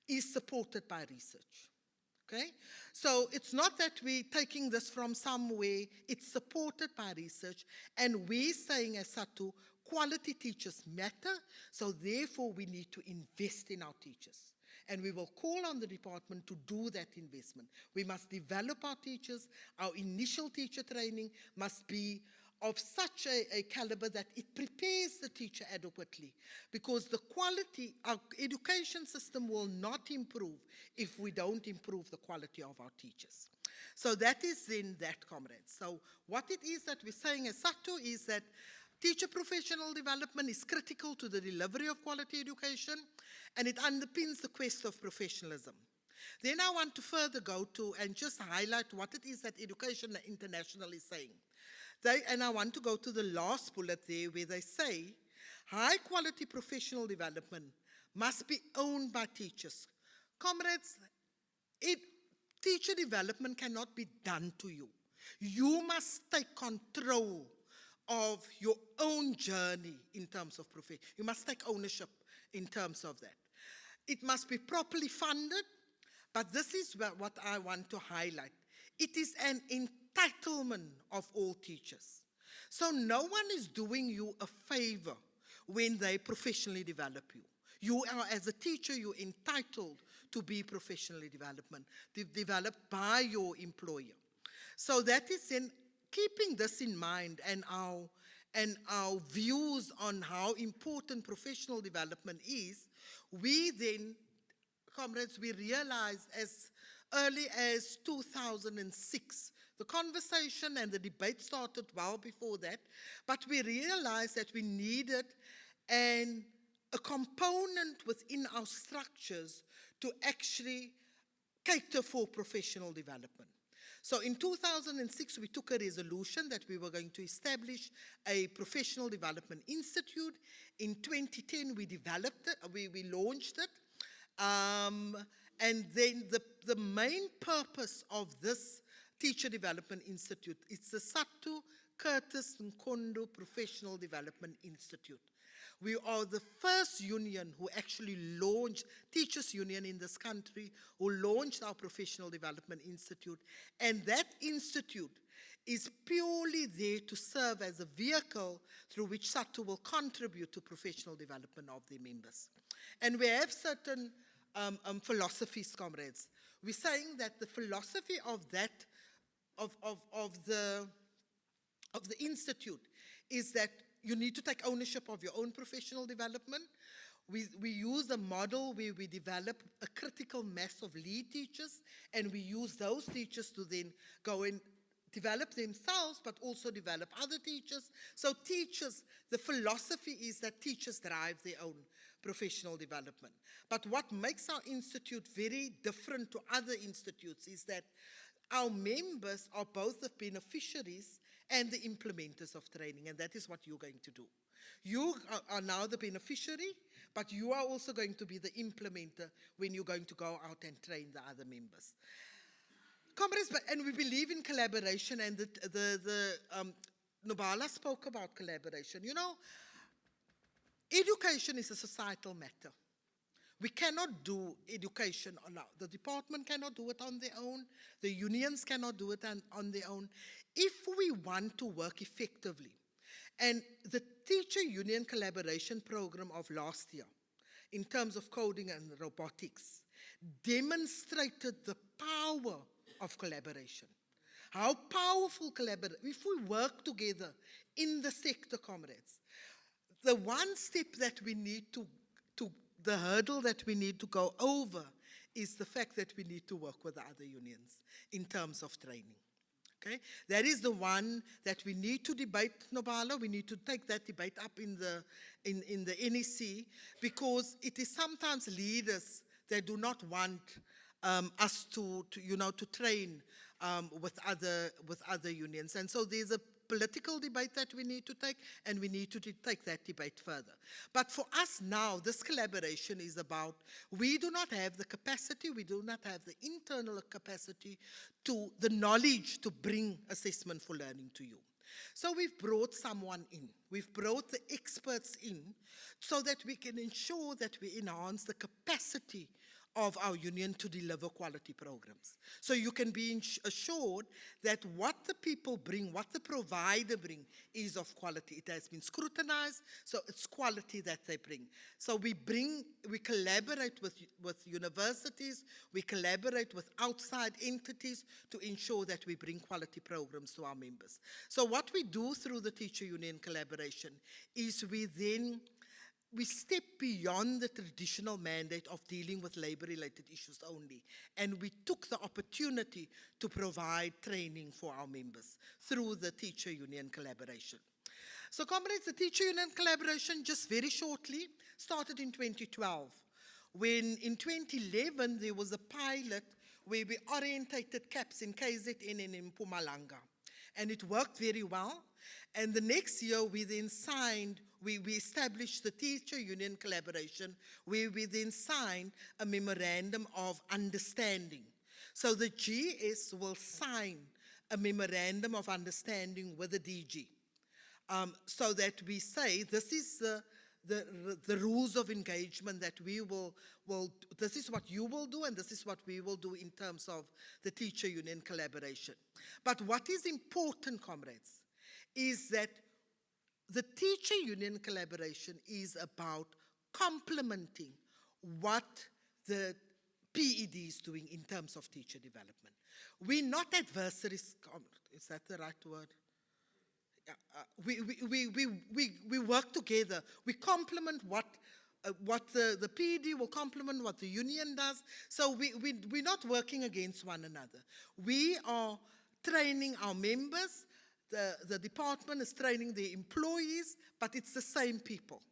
is supported by research. Okay? So it's not that we're taking this from somewhere, it's supported by research, and we're saying as SATU, quality teachers matter, so therefore we need to invest in our teachers. And we will call on the department to do that investment. We must develop our teachers, our initial teacher training must be of such a caliber that it prepares the teacher adequately, because the quality, our education system will not improve if we don't improve the quality of our teachers. So that is then that, comrades. So what it is that we're saying as SATU is that teacher professional development is critical to the delivery of quality education, and it underpins the quest of professionalism. Then I want to further go to and just highlight what it is that Education International is saying. And I want to go to the last bullet there where they say, high quality professional development must be owned by teachers. Comrades, teacher development cannot be done to you. You must take control of your own journey in terms of profession. You must take ownership in terms of that. It must be properly funded, but this is what I want to highlight. It is an entitlement of all teachers. So no one is doing you a favor when they professionally develop you. You are, as a teacher, you're entitled to be professionally developed by your employer. So that is in keeping this in mind, and our views on how important professional development is, we then, comrades, we realized as early as 2006. The conversation and the debate started well before that, but we realized that we needed a component within our structures to actually cater for professional development. So in 2006, we took a resolution that we were going to establish a professional development institute. In 2010, we developed it, we launched it. And then the main purpose of this Teacher Development Institute is the Satu Curtis Nkondo Professional Development Institute. We are the first union who actually launched, teachers union in this country, who launched our Professional Development Institute. And that institute is purely there to serve as a vehicle through which SATU will contribute to professional development of their members. And we have certain philosophies, comrades. We're saying that the philosophy of that, of the institute is that you need to take ownership of your own professional development. We use a model where we develop a critical mass of lead teachers, and we use those teachers to then go and develop themselves, but also develop other teachers. So teachers, the philosophy is that teachers drive their own professional development. But what makes our institute very different to other institutes is that our members are both the beneficiaries and the implementers of training, and that is what you're going to do. You are now the beneficiary, but you are also going to be the implementer when you're going to go out and train the other members. Comrades, and we believe in collaboration, and Nobala spoke about collaboration. You know, education is a societal matter. We cannot do education on our, the department cannot do it on their own, the unions cannot do it on their own. If we want to work effectively, and the teacher union collaboration program of last year, in terms of coding and robotics, demonstrated the power of collaboration. How powerful collaboration, if we work together in the sector, comrades, the one step that we need to the hurdle that we need to go over is the fact that we need to work with the other unions in terms of training. Okay? That is the one that we need to debate, Nobala. We need to take that debate up in the NEC, because it is sometimes leaders that do not want us to train with other unions. And so there's a political debate that we need to take, and we need to take that debate further. But for us now, this collaboration is about, we do not have the capacity, we do not have the internal capacity to the knowledge to bring assessment for learning to you. So we've brought someone in, we've brought the experts in, so that we can ensure that we enhance the capacity of our union to deliver quality programs. So you can be assured that what the people bring, what the provider bring, is of quality. It has been scrutinized, so it's quality that they bring. So we collaborate with universities, we collaborate with outside entities to ensure that we bring quality programs to our members. So what we do through the teacher union collaboration is we step beyond the traditional mandate of dealing with labor-related issues only, and we took the opportunity to provide training for our members through the teacher union collaboration. So, comrades, the teacher union collaboration, just very shortly, started in 2012, when in 2011 there was a pilot where we orientated CAPS in KZN and in Mpumalanga, and it worked very well. And the next year, we then signed, we established the teacher union collaboration, where we then signed a memorandum of understanding. So the GS will sign a memorandum of understanding with the DG, so that we say this is the rules of engagement that we will this is what you will do, and this is what we will do in terms of the teacher union collaboration. But what is important, comrades, is that the teacher union collaboration is about complementing what the PED is doing in terms of teacher development. We're not adversaries, is that the right word? We work together. We complement what the PED will complement what the union does. So we're not working against one another. We are training our members. The department is training the employees, but it's the same people.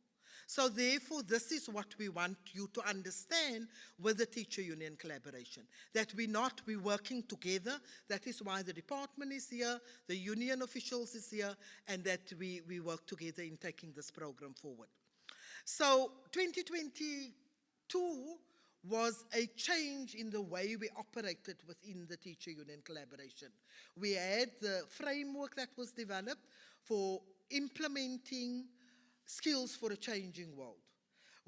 So therefore, this is what we want you to understand with the teacher union collaboration, that we're working together. That is why the department is here, the union officials is here, and that we work together in taking this program forward. So 2022 was a change in the way we operated within the teacher union collaboration. We had the framework that was developed for implementing skills for a changing world.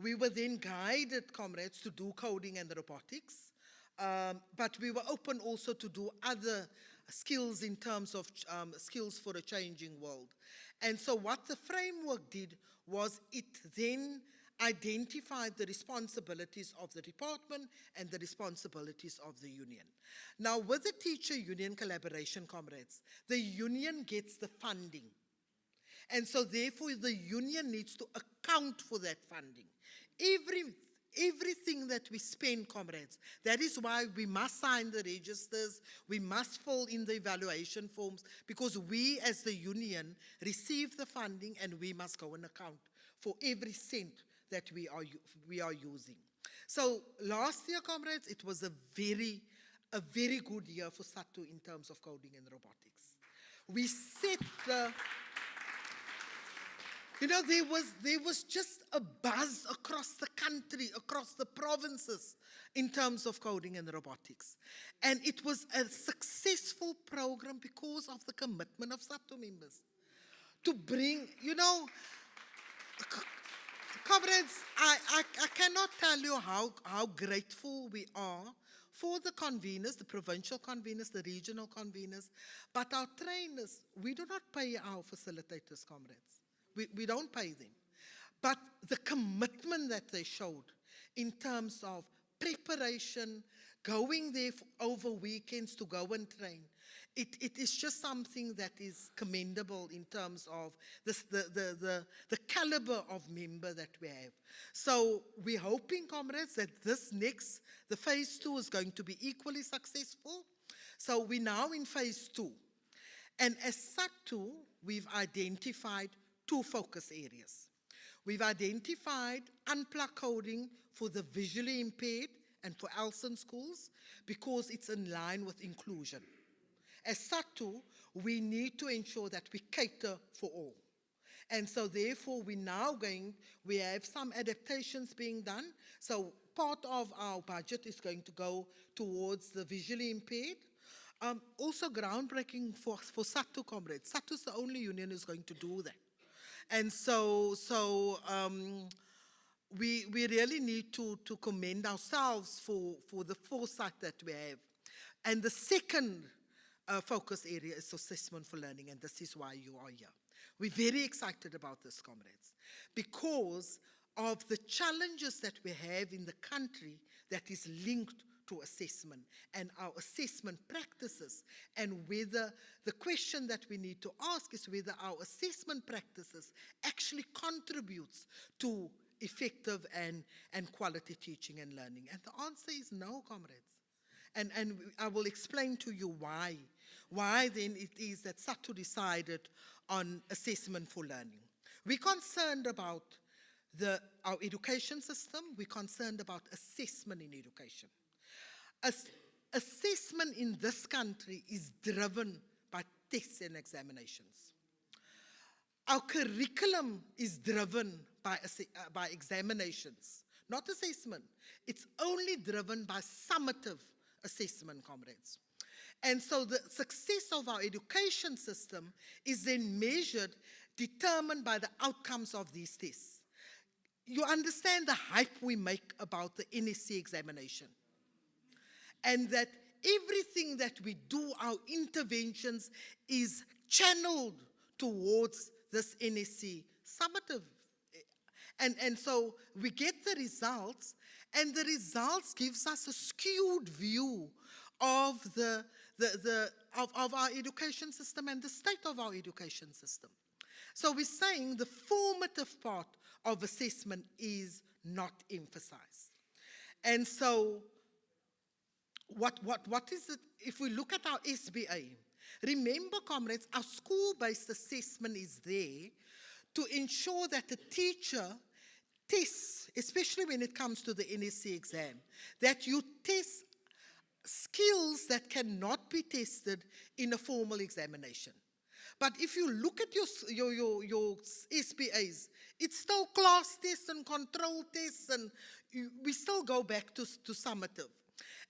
We were then guided, comrades, to do coding and robotics, but we were open also to do other skills in terms of skills for a changing world. And so what the framework did was it then identified the responsibilities of the department and the responsibilities of the union. Now, with the teacher union collaboration, comrades, the union gets the funding. And so therefore the union needs to account for that funding. Everything that we spend, comrades, that is why we must sign the registers, we must fill in the evaluation forms, because we as the union receive the funding and we must go and account for every cent that we are using. So last year, comrades, it was a very good year for SATU in terms of coding and robotics. We set the... You know, there was just a buzz across the country, across the provinces in terms of coding and robotics. And it was a successful program because of the commitment of SATU members to bring, you know, comrades, I cannot tell you how grateful we are for the conveners, the provincial conveners, the regional conveners, but our trainers, we do not pay our facilitators, comrades. We don't pay them. But the commitment that they showed in terms of preparation, going there over weekends to go and train, it is just something that is commendable in terms of the caliber of member that we have. So we're hoping, comrades, that the phase 2 is going to be equally successful. So we're now in phase 2. And as SATU, we've identified 2 focus areas. We've identified unplugged coding for the visually impaired and for Elson schools because it's in line with inclusion. As SATU, we need to ensure that we cater for all. And so therefore we have some adaptations being done. So part of our budget is going to go towards the visually impaired. Also groundbreaking for SATU, comrades. SATU is the only union who's going to do that. And so we really need to commend ourselves for the foresight that we have. And the second focus area is assessment for learning, and this is why you are here. We're very excited about this, comrades, because of the challenges that we have in the country that is linked to assessment and our assessment practices, and whether the question that we need to ask is whether our assessment practices actually contributes to effective and quality teaching and learning. And the answer is no, comrades. And I will explain to you why. Why then it is that SATU decided on assessment for learning. We're concerned about our education system. We're concerned about assessment in education. Assessment in this country is driven by tests and examinations. Our curriculum is driven by examinations, not assessment. It's only driven by summative assessment, comrades. And so the success of our education system is then determined by the outcomes of these tests. You understand the hype we make about the NSC examination. And that everything that we do, our interventions, is channeled towards this NSC summative. And so we get the results, and the results gives us a skewed view of our education system and the state of our education system. So we're saying the formative part of assessment is not emphasized. And so what is it? If we look at our SBA, remember, comrades, our school-based assessment is there to ensure that the teacher tests, especially when it comes to the NSC exam, that you test skills that cannot be tested in a formal examination. But if you look at your SPAs, it's still class tests and control tests, and we still go back to summative.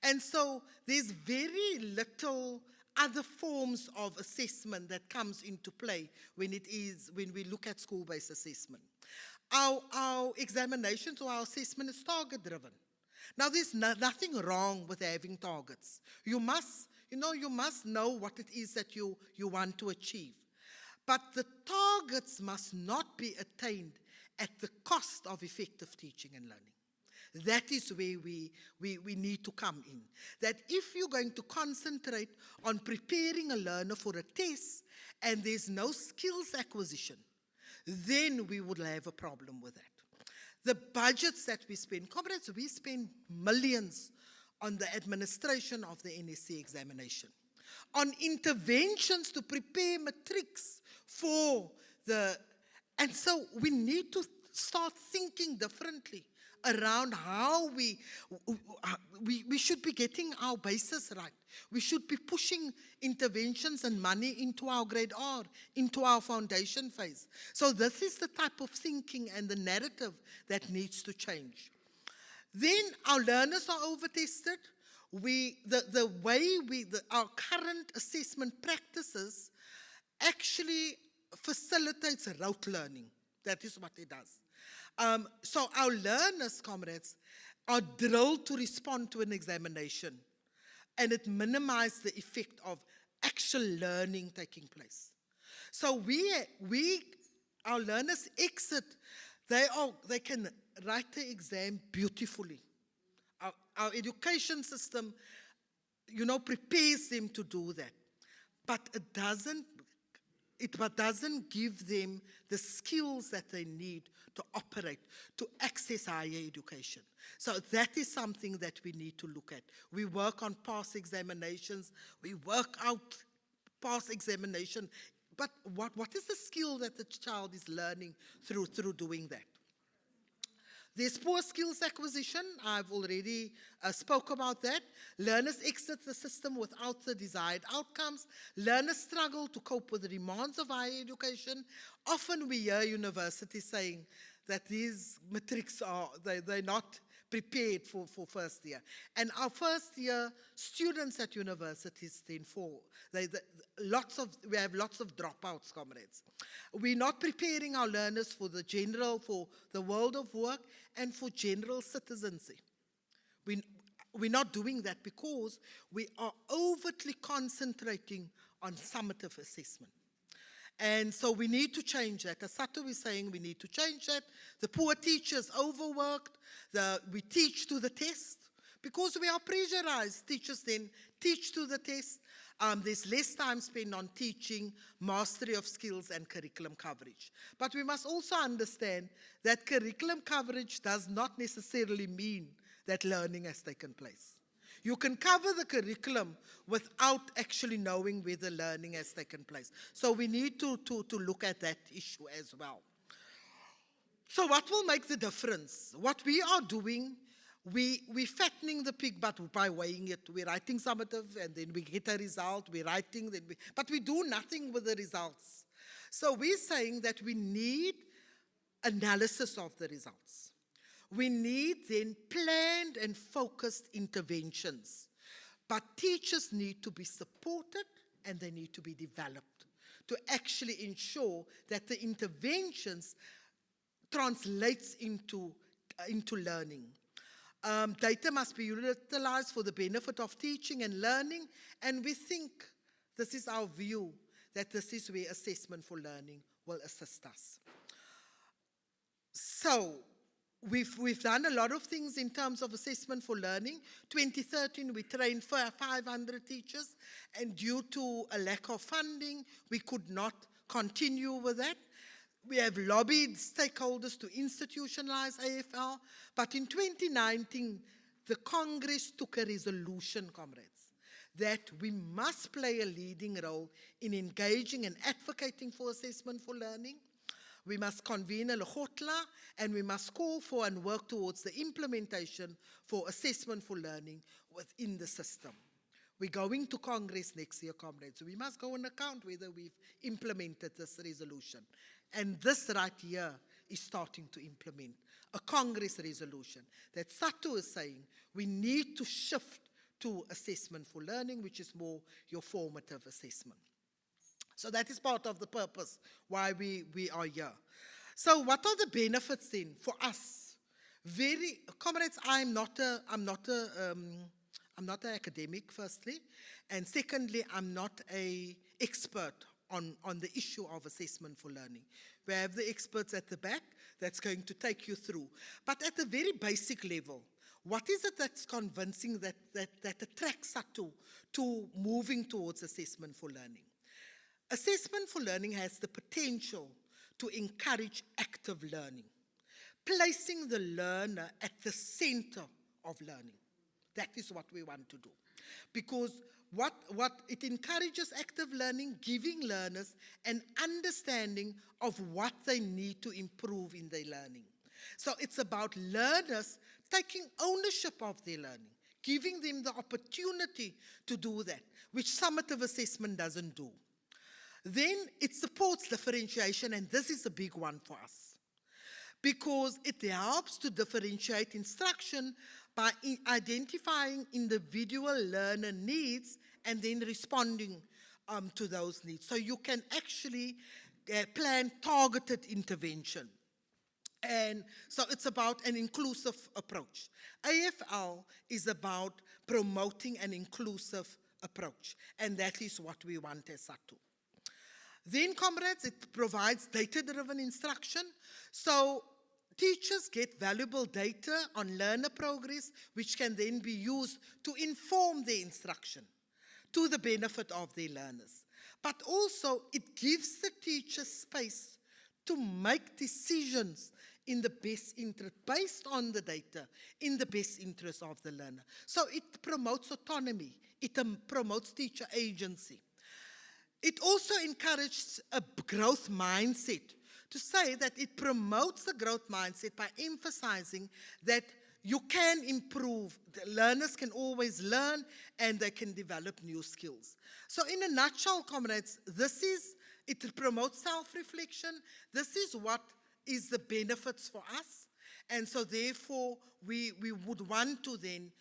And so there's very little other forms of assessment that comes into play when we look at school-based assessment. Our examinations or our assessment is target-driven. Now, there's nothing wrong with having targets. You must know what it is that you want to achieve. But the targets must not be attained at the cost of effective teaching and learning. That is where we need to come in. That if you're going to concentrate on preparing a learner for a test and there's no skills acquisition, then we would have a problem with that. The budgets that we spend, comrades, we spend millions on the administration of the NSC examination, on interventions to prepare matrics for and so we need to start thinking differently around how we should be getting our basis right. We should be pushing interventions and money into our grade R, into our foundation phase. So this is the type of thinking and the narrative that needs to change. Then our learners are over-tested. Our current assessment practices actually facilitates rote learning. That is what it does. So our learners, comrades, are drilled to respond to an examination, and it minimizes the effect of actual learning taking place. So our learners exit, they can write the exam beautifully. Our education system, prepares them to do that, but it doesn't give them the skills that they need to operate, to access higher education. So that is something that we need to look at. We work on past examinations, we work out past examination, but what is the skill that the child is learning through doing that? There's poor skills acquisition. I've already spoke about that. Learners exit the system without the desired outcomes. Learners struggle to cope with the demands of higher education. Often we hear universities saying that these matrics they're not prepared for first year. And our first year students at universities then fall. We have lots of dropouts, comrades. We're not preparing our learners for the world of work and for general citizenship. We're not doing that because we are overtly concentrating on summative assessment. And so we need to change that. As Sato is saying, we need to change that. The poor teachers overworked. We teach to the test. Because we are pressurized, teachers then teach to the test. There's less time spent on teaching, mastery of skills, and curriculum coverage. But we must also understand that curriculum coverage does not necessarily mean that learning has taken place. You can cover the curriculum without actually knowing whether learning has taken place. So we need to look at that issue as well. So what will make the difference? What we are doing, we're fattening the pig, but by weighing it. We're writing summative, and then we get a result. We're writing, but we do nothing with the results. So we're saying that we need analysis of the results. We need then planned and focused interventions. But teachers need to be supported and they need to be developed to actually ensure that the interventions translates into learning. Data must be utilized for the benefit of teaching and learning, and we think, this is our view, that this is where assessment for learning will assist us. So, we've done a lot of things in terms of assessment for learning. 2013, we trained 500 teachers, and due to a lack of funding, we could not continue with that. We have lobbied stakeholders to institutionalize AFL, but in 2019, the Congress took a resolution, comrades, that we must play a leading role in engaging and advocating for assessment for learning. We must convene a lekgotla, and we must call for and work towards the implementation for assessment for learning within the system. We're going to Congress next year, comrades. We must go and account whether we've implemented this resolution. And this right here is starting to implement a Congress resolution that SATU is saying we need to shift to assessment for learning, which is more your formative assessment. So that is part of the purpose why we are here. So what are the benefits then for us? Comrades, I'm not an academic, firstly, and secondly, I'm not an expert on the issue of assessment for learning. We have the experts at the back that's going to take you through. But at a very basic level, what is it that's convincing that attracts SATU to moving towards assessment for learning? Assessment for learning has the potential to encourage active learning, placing the learner at the center of learning. That is what we want to do. Because what it encourages active learning, giving learners an understanding of what they need to improve in their learning. So it's about learners taking ownership of their learning, giving them the opportunity to do that, which summative assessment doesn't do. Then it supports differentiation, and this is a big one for us, because it helps to differentiate instruction by identifying individual learner needs and then responding to those needs. So you can actually plan targeted intervention. And so it's about an inclusive approach. AFL is about promoting an inclusive approach, and that is what we want as SATU. Then, comrades, it provides data-driven instruction. So teachers get valuable data on learner progress, which can then be used to inform their instruction to the benefit of their learners. But also, it gives the teacher space to make decisions in the best interest, based on the data, in the best interest of the learner. So it promotes autonomy. It promotes teacher agency. It also encourages a growth mindset, to say that it promotes the growth mindset by emphasizing that you can improve. The learners can always learn and they can develop new skills. So in a nutshell, comrades, it promotes self-reflection. This is what is the benefits for us. And so therefore, we would want to then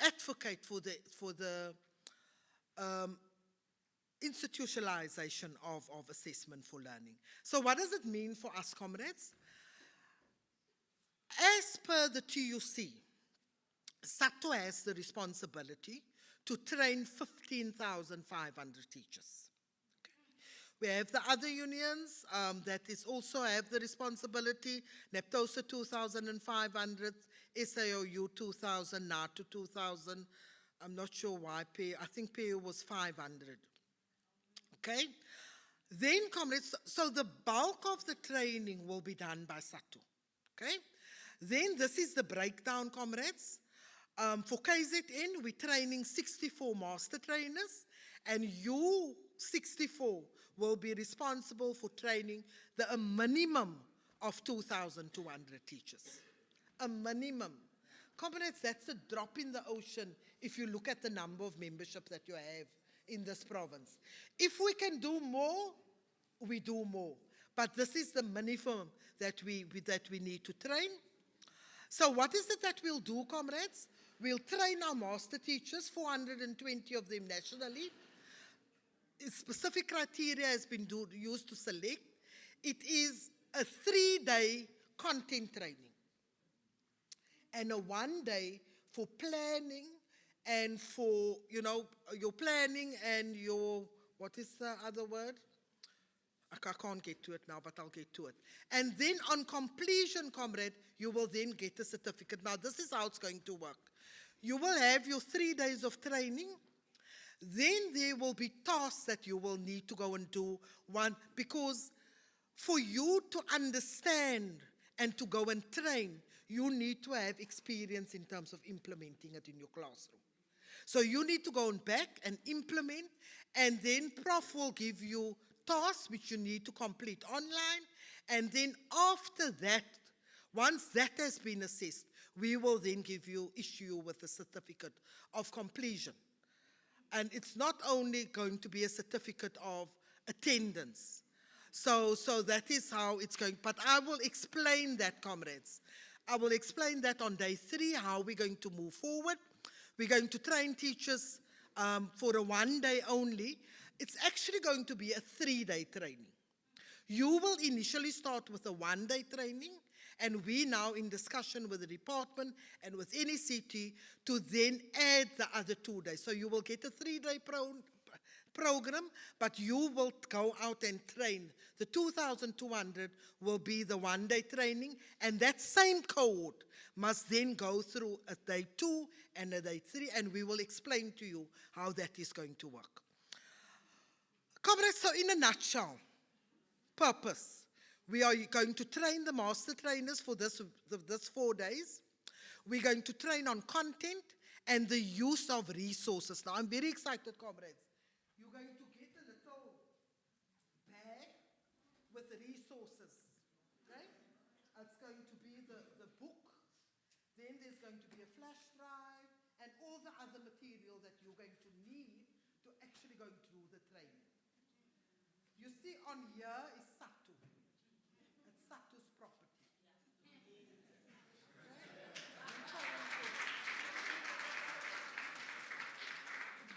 advocate for the institutionalization of assessment for learning. So what does it mean for us, comrades? As per the TUC, SATU has the responsibility to train 15,500 teachers. Okay. We have the other unions that is also have the responsibility, NAPTOSA 2,500, SAOU 2,000, NATO 2,000. I'm not sure why, I think PU was 500. Okay, then, comrades, so the bulk of the training will be done by SATU. Okay, then this is the breakdown, comrades. For KZN, we're training 64 master trainers, and you 64 will be responsible for training a minimum of 2,200 teachers. A minimum. Comrades, that's a drop in the ocean if you look at the number of membership that you have in this province. If we can do more, we do more. But this is the minimum that we need to train. So what is it that we'll do, comrades? We'll train our master teachers, 420 of them nationally. Specific criteria has been used to select. It is a 3-day content training and a 1-day for planning and for, your planning and your, what is the other word? I can't get to it now, but I'll get to it. And then on completion, comrade, you will then get a certificate. Now, this is how it's going to work. You will have your 3 days of training. Then there will be tasks that you will need to go and do. One, because for you to understand and to go and train, you need to have experience in terms of implementing it in your classroom. So you need to go back and implement, and then Prof will give you tasks which you need to complete online, And then after that, once that has been assessed, we will then issue you with a certificate of completion. And it's not only going to be a certificate of attendance. So that is how it's going. But I will explain that, comrades. I will explain that on day 3, how we're going to move forward. We're going to train teachers for a 1 day only. It's actually going to be a 3-day training. You will initially start with a 1-day training, and we now in discussion with the department and with NECT to then add the other 2 days. So you will get a 3-day program, but you will go out and train. The 2,200 will be the 1-day training, and that same cohort must then go through a day 2 and a day 3, and we will explain to you how that is going to work. Comrades, so in a nutshell, purpose. We are going to train the master trainers for this 4 days. We're going to train on content and the use of resources. Now, I'm very excited, comrades. You're going to get a little bag with the resources, okay? It's going to be the book. Then there's going to be a flash drive and all the other material that you're going to need to actually go through the training. You see on here is SATU. It's SATU's property.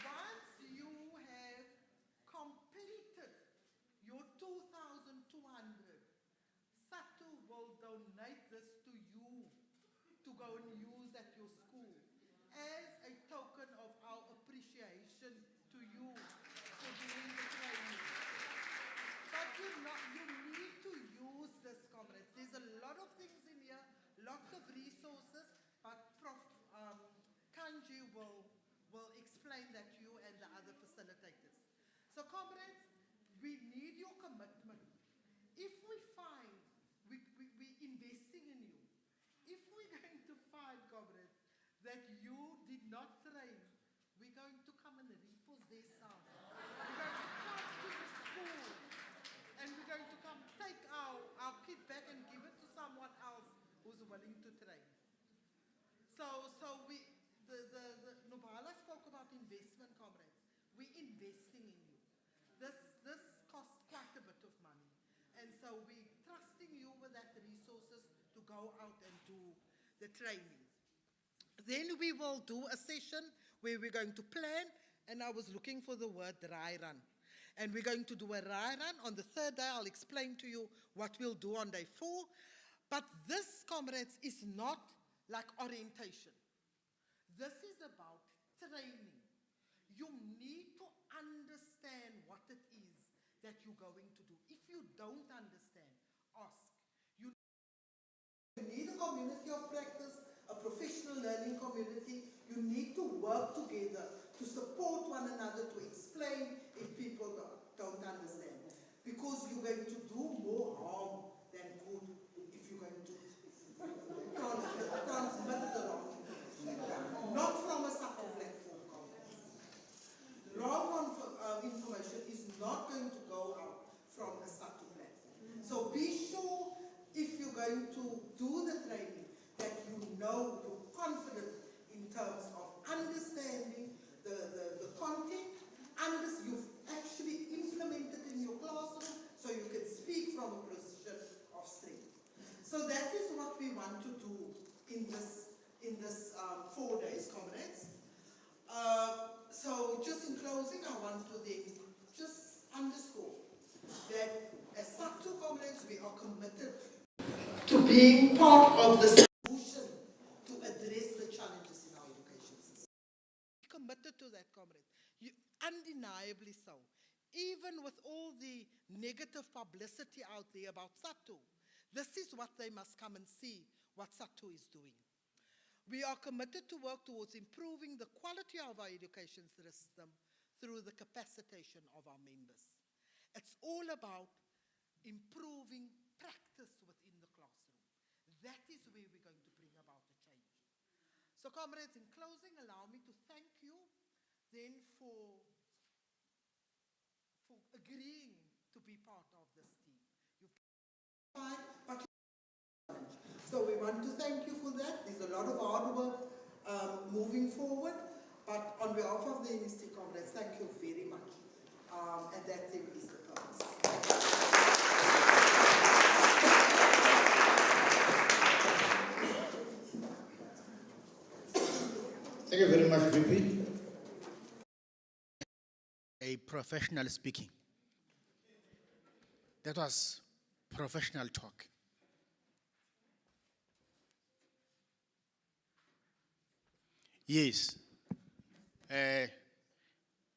Once you have completed your 2,200, SATU will donate this to you to go and use at your school as a token of our appreciation to you for doing the training. But you need to use this, comrades. There's a lot of things in here, lots of resources, but Prof. Kanji will explain that to you and the other facilitators. So, comrades, we need your commitment. If we find we're investing in you, if we're going to find, comrades, that you did not train, we're going to come and repossess some. We're going to come to the school and we're going to come take our kid back and give it to someone else who's willing to train. So Nobala spoke about investment, comrades. We're investing in you. This costs quite a bit of money. And so we're trusting you with that resources to go out and do the training. Then we will do a session where we're going to plan, and I was looking for the word dry run. And we're going to do a dry run. On the 3rd day, I'll explain to you what we'll do on day 4. But this, comrades, is not like orientation. This is about training. You need to understand what it is that you're going to do. If you don't understand, ask. You need a community of practice, a professional learning community. You need to work together to support one another, to explain if people don't understand. Because you're going to do more harm than good if you're going to transmit the wrong information. Not from a subtle platform, comrades. Wrong information is not going to go out from a subtle platform. So be sure, if you're going to do the training, that you know, you're confident in terms of understanding the content, you've actually implemented in your classroom, so you can speak from a position of strength. So that is what we want to do in this 4 days, comrades. So just in closing, I want to then just underscore that as SATU, comrades, we are committed to being part of the solution to address the challenges in our education system. Committed to that, comrades. Undeniably so. Even with all the negative publicity out there about SATU, this is what they must come and see, what SATU is doing. We are committed to work towards improving the quality of our education system through the capacitation of our members. It's all about improving practice within the classroom. That is where we're going to bring about the change. So, comrades, in closing, allow me to thank you then for agreeing to be part of this team. You've want to thank you for that. There's a lot of hard work moving forward. But on behalf of the NST Congress, thank you very much. And that then is the purpose. Thank you very much, VP. A professional speaking. That was professional talk. Yes.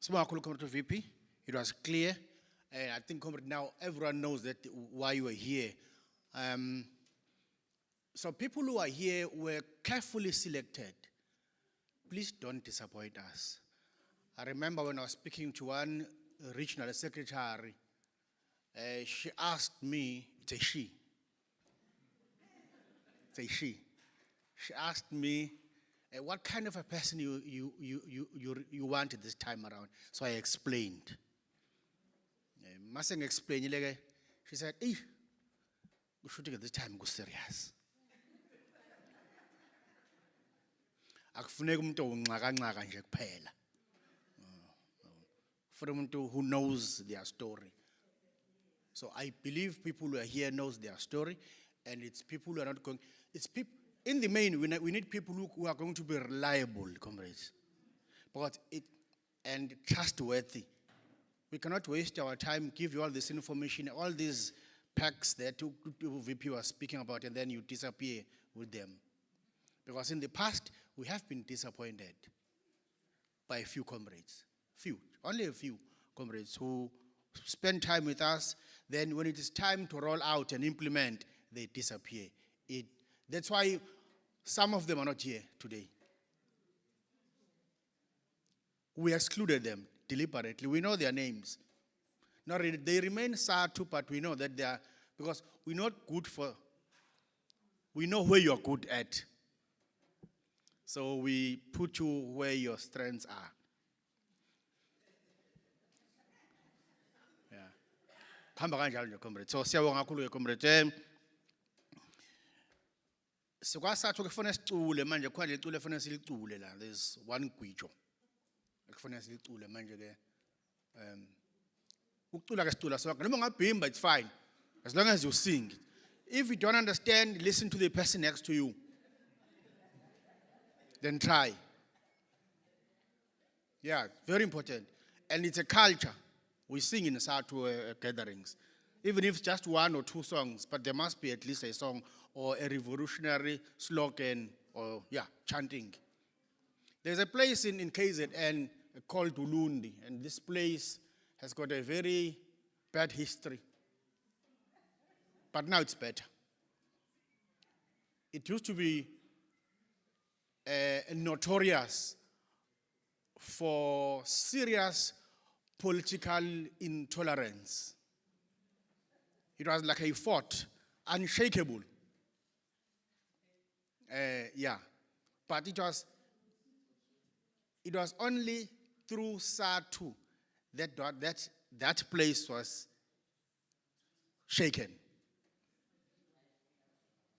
Small Comrade VP, it was clear. I think Comrade, now everyone knows that why you were here. So people who are here were carefully selected. Please don't disappoint us. I remember when I was speaking to one regional secretary, she asked me, it's a she. It's a she. She asked me, what kind of a person you wanted this time around? So I explained. Mustn't explain. She said, "We're shooting at this time. Go serious. Akufuneka umuntu onqaka nje kuphela. For umuntu who knows their story. So I believe people who are here knows their story, and it's people who are not going. It's people. In the main, we need people who are going to be reliable, comrades, and trustworthy. We cannot waste our time, give you all this information, all these packs that VP was speaking about, and then you disappear with them. Because in the past, we have been disappointed by a few comrades. Only a few comrades who spend time with us, then when it is time to roll out and implement, they disappear. That's why some of them are not here today. We excluded them deliberately. We know their names. Not really, they remain SATU, but we know that they are, because we're not good for, we know where you're good at. So we put you where your strengths are. Yeah. Comrade. So siyabonga kakhulu ke comrade. Sikwasathu kufuna sicule manje khona lecule efuna silicule la, there's one gwijo ekufuna silicule manje ke ukucula ke sicula sonke noma ngabhimba it's fine as long as you sing. If you don't understand, listen to the person next to you, then try. Yeah, very important. And it's a culture. We sing in SATU gatherings, even if it's just one or two songs, but there must be at least a song or a revolutionary slogan or, chanting. There's a place in KZN called Ulundi, and this place has got a very bad history. But now it's better. It used to be notorious for serious political intolerance. It was like a fort, unshakable. But it was only through SATU that place was shaken.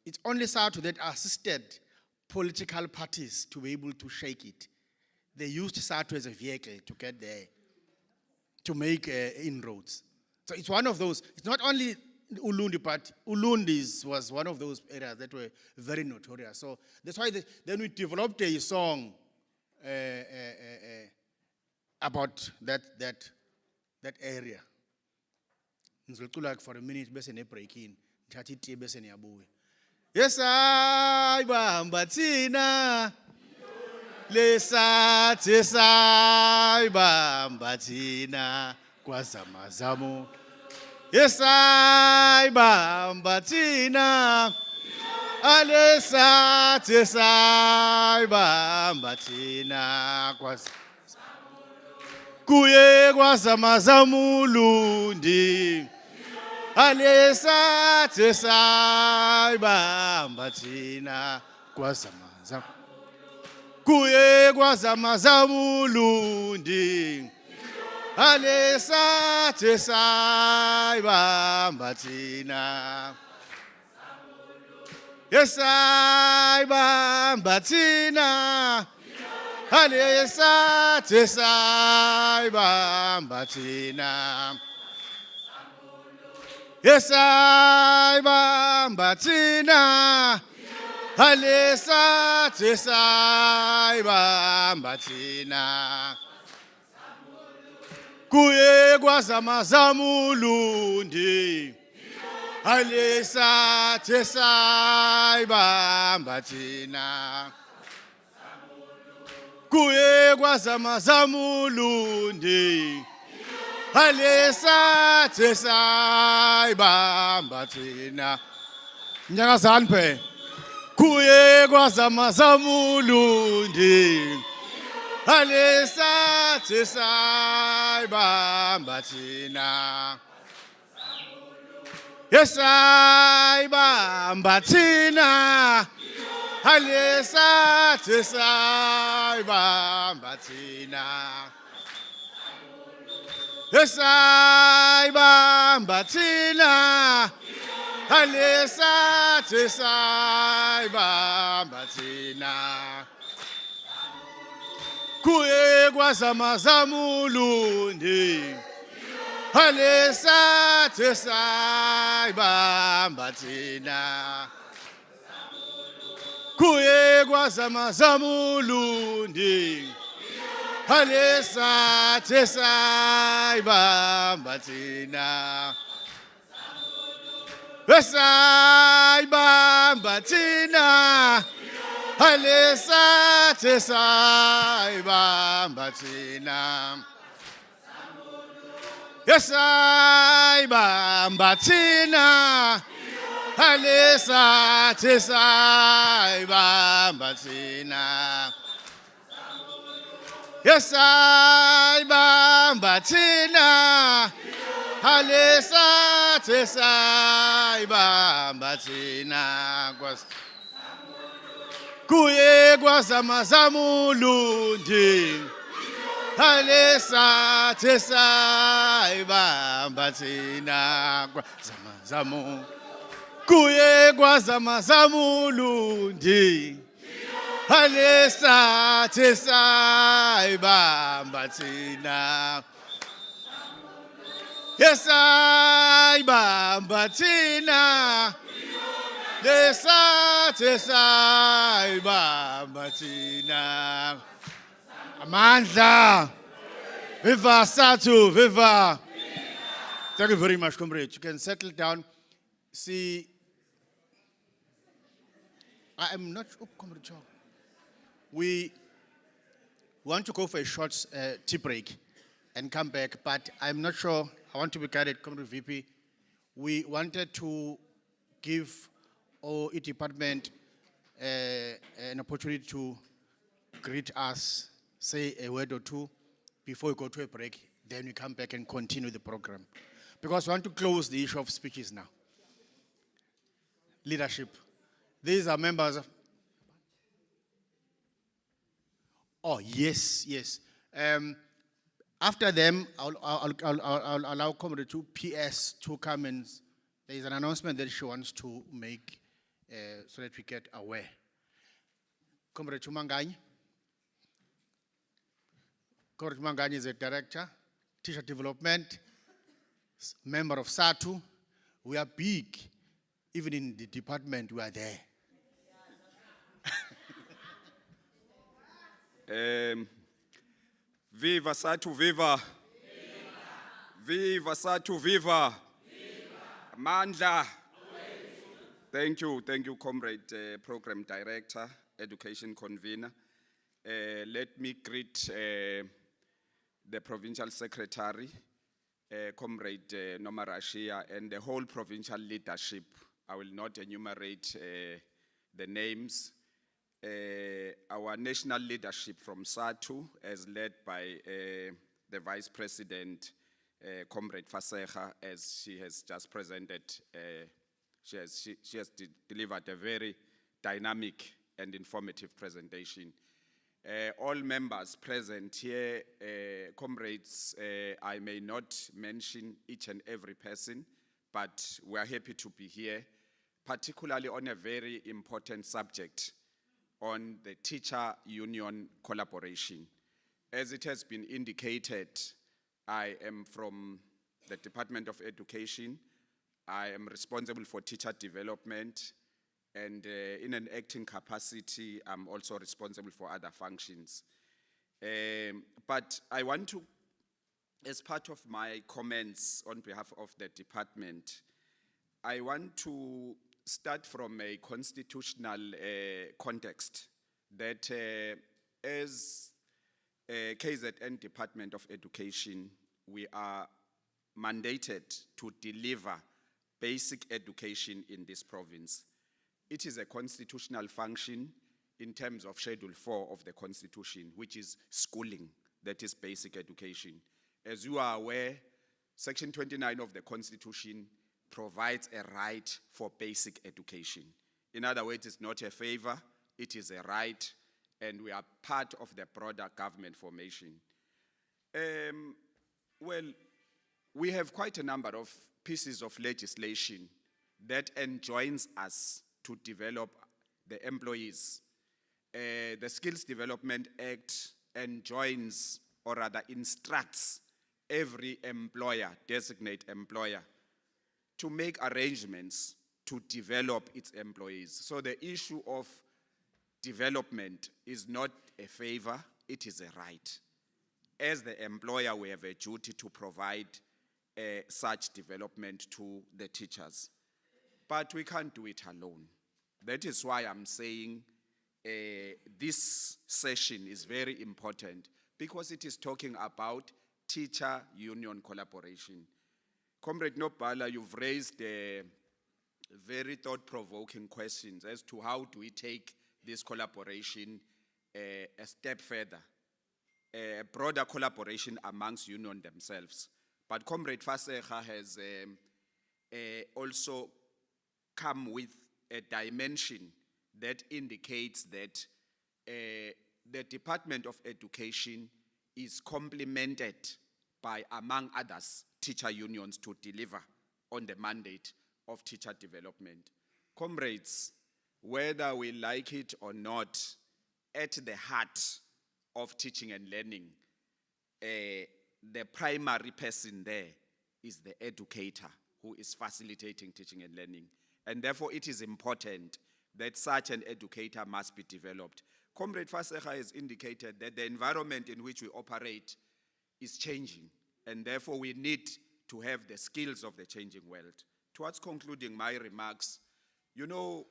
It's only SATU that assisted political parties to be able to shake it. They used SATU as a vehicle to get there, to make inroads. So it's one of those, it's not only Ulundi, but Ulundi was one of those areas that were very notorious. So that's why then we developed a song about that area. Like for a minute, bese ne break in. Thathi tea bese niyabuya. Yes, I bambatina. Lesathi sayibambathina kwazamazamu. Yes, I bambathina. Lesathi sayibambathina kwazamazamu. Kuye kwazamazamu Lundi. Lesathi sayibambathina kwazamazamu. Kuye kwazamazamu Lundi. Lesathi sayibambathina. Yesayibamba thina. Hale sathi sayibamba thina. Yesayibamba thina. Hale sathi sayibamba thina. Kuye kwazamazamulundi. Hale sathi sayibamba thina. Kuye kwazamazamulundi. Hale sathi sayibamba thina. Nyakazani phe. Kuye kwazamazamulundi. Hale sathi sayibamba thina. Yesayibamba thina. Hale sathi sayibamba thina. Yesayibamba thina. Hale sathi sayibamba thina. Kuye kwazamazamulundi. Hale sathi sayibamba thina. Kuye kwazamazamulundi. Hale sathi sayibamba thina. Yesayibamba thina. Hale sathi sayibamba thina. Yesayibamba thina. Hale sathi sayibamba thina. Yesayibamba thina. Hale sathi sayibamba thina. Kuye kwazamazamulundi. Hale sathi sayibamba thina. Kwazamazamu. Kuye kwazamazamulundi. Hale sathi sayibamba thina. Yesayibamba thina. Lesathi sayibamba thina. Amandla. Viva Satu, viva. Thank you very much, comrade. You can settle down. See, I am not sure, comrade Joe. We want to go for a short tea break and come back, but I'm not sure. I want to be guided, comrade VP. We wanted to give our department an opportunity to greet us, say a word or two before we go to a break. Then we come back and continue the program. Because we want to close the issue of speeches now. Leadership. These are members of... Oh, yes, yes. After them, I'll allow Comrade 2 PS to come and there is an announcement that she wants to make so that we get aware. Comrade Chumangani. Comrade Chumangani is a director, teacher development, member of SATU. We are big. Even in the department, we are there. Viva Satu, viva. Viva Satu, viva. Mandla. Thank you, Comrade Program Director, Education Convener. Let me greet the Provincial Secretary, Comrade Noma Rashia, and the whole provincial leadership. I will not enumerate the names. Our national leadership from SATU, as led by the Vice President, Comrade Faseha, as she has just presented. She has delivered a very dynamic and informative presentation. All members present here, comrades, I may not mention each and every person, but we are happy to be here. particularly on a very important subject on the teacher union collaboration. As it has been indicated, I am from the Department of Education. I am responsible for teacher development, and in an acting capacity, I'm also responsible for other functions. But I want to, as part of my comments on behalf of the department, I want to start from a constitutional context that as KZN Department of Education, we are mandated to deliver basic education in this province. It is a constitutional function in terms of Schedule 4 of the Constitution, which is schooling, that is basic education. As you are aware, Section 29 of the Constitution provides a right for basic education. In other words, it's not a favor, it is a right, and we are part of the broader government formation. Well, we have quite a number of pieces of legislation that enjoins us to develop the employees. The Skills Development Act enjoins, or rather instructs, every employer, designate employer, to make arrangements to develop its employees. So the issue of development is not a favor, it is a right. As the employer, we have a duty to provide such development to the teachers. But we can't do it alone. That is why I'm saying this session is very important, because it is talking about teacher union collaboration. Comrade Nopala, you've raised very thought-provoking questions as to how do we take this collaboration a step further, a broader collaboration amongst union themselves. But Comrade Faseha has also come with a dimension that indicates that the Department of Education is complemented by, among others, teacher unions to deliver on the mandate of teacher development. Comrades, whether we like it or not, at the heart of teaching and learning, the primary person there is the educator who is facilitating teaching and learning. And therefore, it is important that such an educator must be developed. Comrade Faseha has indicated that the environment in which we operate is changing, and therefore we need to have the skills of the changing world. Towards concluding my remarks, you know,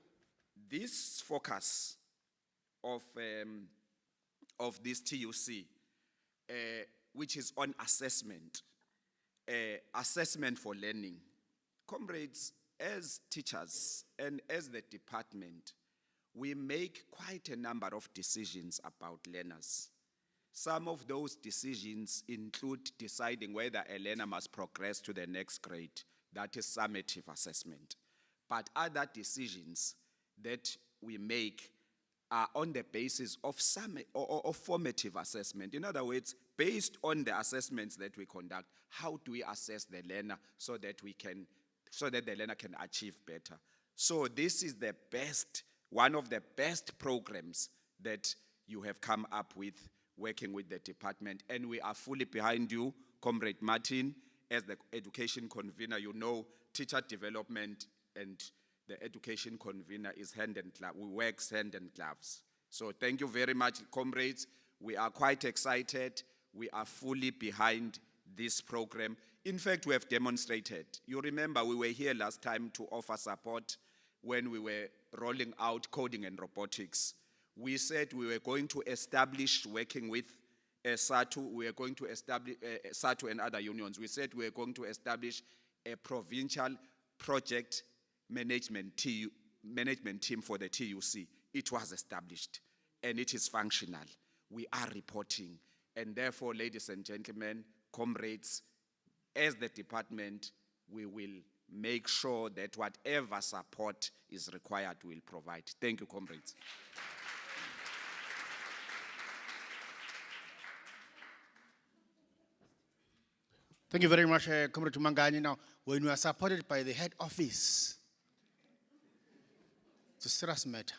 this focus of this TUC, which is on assessment, assessment for learning. Comrades, as teachers and as the department, we make quite a number of decisions about learners. Some of those decisions include deciding whether a learner must progress to the next grade, that is summative assessment. But other decisions that we make are on the basis of formative assessment. In other words, based on the assessments that we conduct, how do we assess the learner so that the learner can achieve better? So this is the best, one of the best programs that you have come up with, working with the department, and we are fully behind you, Comrade Martin, as the education convener. You know, teacher development and the education convener is hand in glove. We work hand in gloves. So thank you very much, comrades. We are quite excited. We are fully behind this program. In fact, we have demonstrated. You remember we were here last time to offer support when we were rolling out coding and robotics. We said we were going to establish, working with SATU, we are going to establish SATU and other unions. We said we are going to establish a provincial project management team for the TUC. It was established and it is functional. We are reporting, and therefore, ladies and gentlemen, comrades, as the department, we will make sure that whatever support is required, we'll provide. Thank you, comrades. Thank you very much, Comrade Tumangani. Now, when we are supported by the head office, It's a serious matter.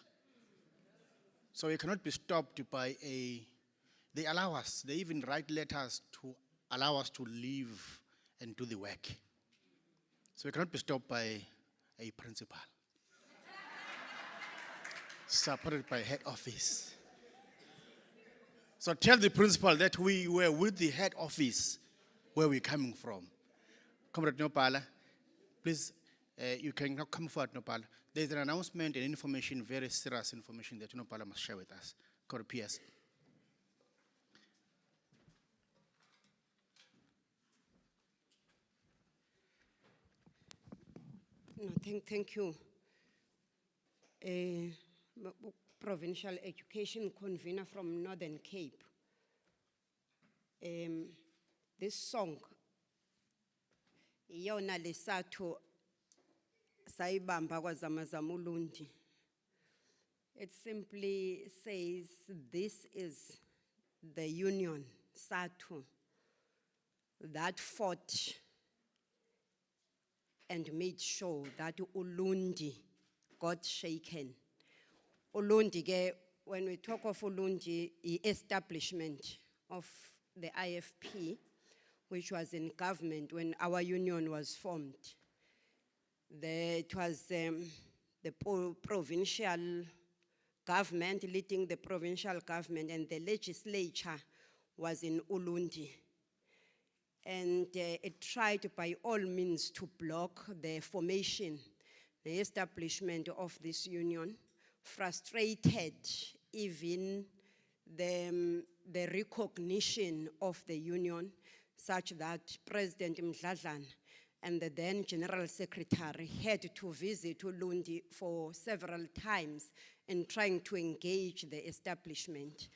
So we cannot be stopped by they allow us, they even write letters to allow us to leave and do the work. So we cannot be stopped by a principal. Supported by head office. So tell the principal that we were with the head office where we're coming from. Comrade Nopala, please, you can now come forward, Nopala. There's an announcement and information, very serious information that Nopala must share with us. Comrade PS. No, thank you. Provincial Education Convener from Northern Cape. This song, Yona Lesatho Saibamba Zamazamulundi. It simply says, this is the union, SATU, that fought and made sure that Ulundi got shaken. Ulundi, when we talk of Ulundi, the establishment of the IFP, which was in government when our union was formed. It was the provincial government leading the provincial government, and the legislature was in Ulundi. And it tried by all means to block the formation, the establishment of this union, frustrated even the recognition of the union, such that President Mdladlan and the then General Secretary had to visit Ulundi for several times in trying to engage the establishment.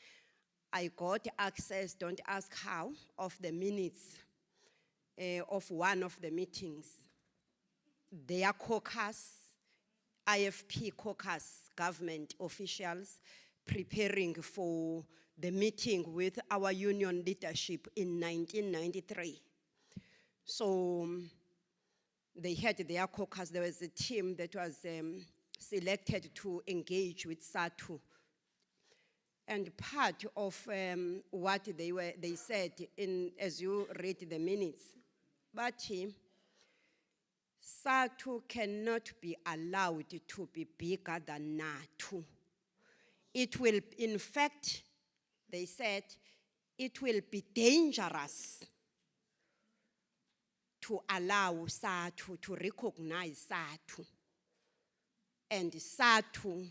I got access, don't ask how, of the minutes of one of the meetings. Their caucus, IFP caucus, government officials preparing for the meeting with our union leadership in 1993. So they had their caucus. There was a team that was selected to engage with SATU. And part of what they said as you read the minutes, but SATU cannot be allowed to be bigger than NATO. It will, in fact, they said, it will be dangerous to allow SATU, to recognize SATU. And SATU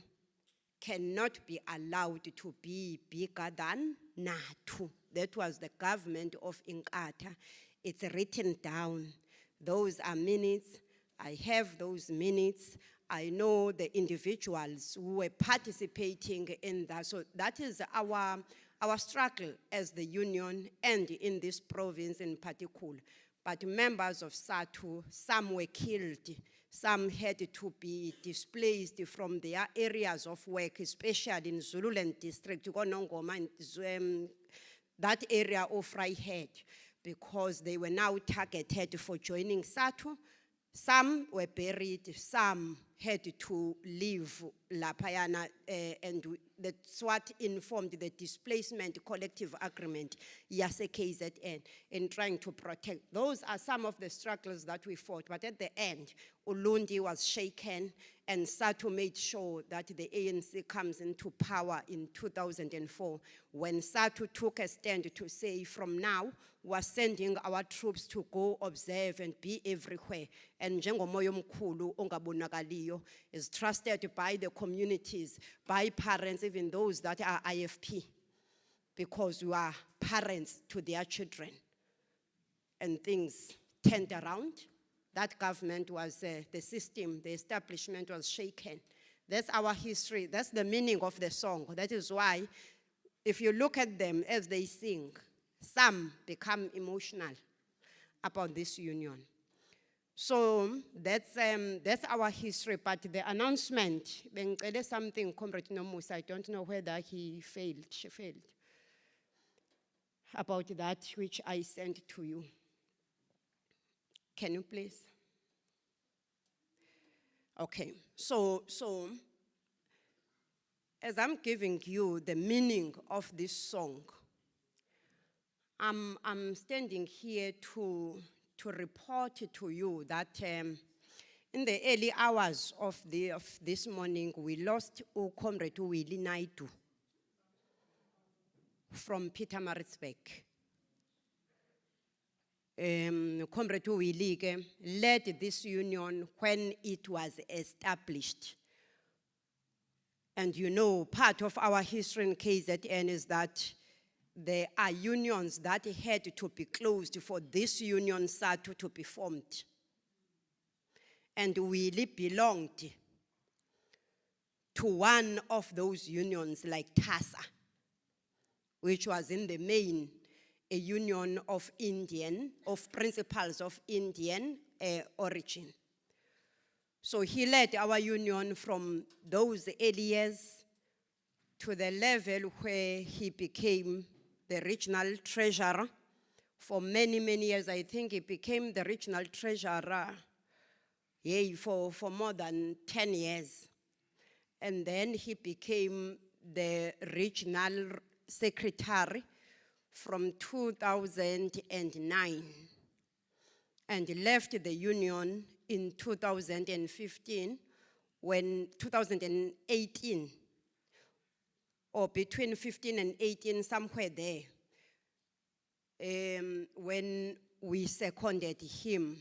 cannot be allowed to be bigger than NATO. That was the government of Inkatha. It's written down. Those are minutes. I have those minutes. I know the individuals who were participating in that. So that is our struggle as the union and in this province in particular. But members of SATU, some were killed. Some had to be displaced from their areas of work, especially in Zululand district, that area of Vryheid, because they were now targeted for joining SATU. Some were buried, some had to leave Lapayana, and that's what informed the displacement collective agreement, Yase KZN, in trying to protect. Those are some of the struggles that we fought, but at the end, Ulundi was shaken, and SATU made sure that the ANC comes into power in 2004, when SATU took a stand to say, from now, we're sending our troops to go observe and be everywhere. And njengomoya omkhulu ongabonakaliyo is trusted by the communities, by parents, even those that are IFP, because we are parents to their children. And things turned around. That government was, the system, the establishment was shaken. That's our history. That's the meaning of the song. That is why, if you look at them as they sing, some become emotional about this union. So that's our history. But the announcement, there's something, Comrade Nomus, I don't know whether she failed, about that which I sent to you. Can you please? Okay, so as I'm giving you the meaning of this song, I'm standing here to report to you that in the early hours of this morning, we lost Comrade Willie Naidu from Pietermaritzburg. Comrade Willie led this union when it was established. And you know, part of our history in KZN is that there are unions that had to be closed for this union SATU to be formed. And Willie belonged to one of those unions like TASA, which was in the main a union of principals of Indian origin. So he led our union from those early years to the level where he became the regional treasurer. For many, many years, I think he became the regional treasurer for more than 10 years. And then he became the regional secretary from 2009 and left the union in 2018, or between 15 and 18, somewhere there, when we seconded him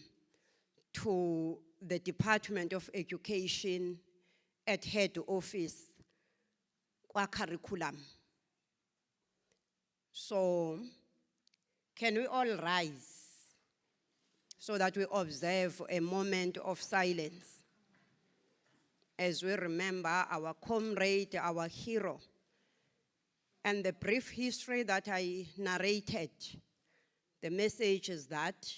to the Department of Education at head office, kwa curriculum. So, can we all rise so that we observe a moment of silence as we remember our comrade, our hero, and the brief history that I narrated. The message is that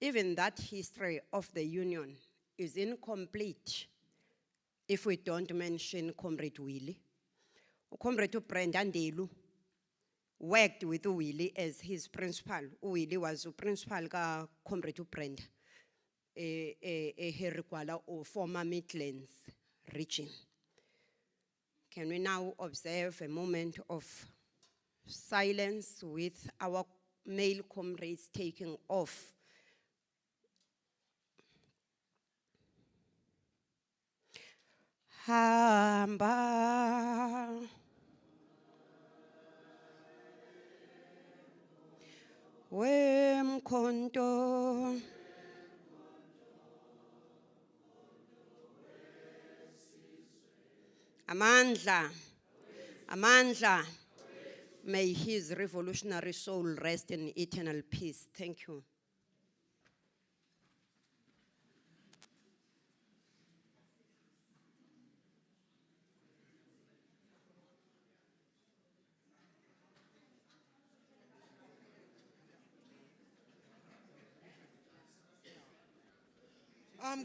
even that history of the union is incomplete if we don't mention Comrade Willie. Comrade Brenda Ndelu worked with Willie as his principal. Willie was the principal ka Comrade Brenda, Herikwala or former Midlands region. Can we now observe a moment of silence with our male comrades taking off? Hamba wemkhonto amandla, amandla. May his revolutionary soul rest in eternal peace. Thank you.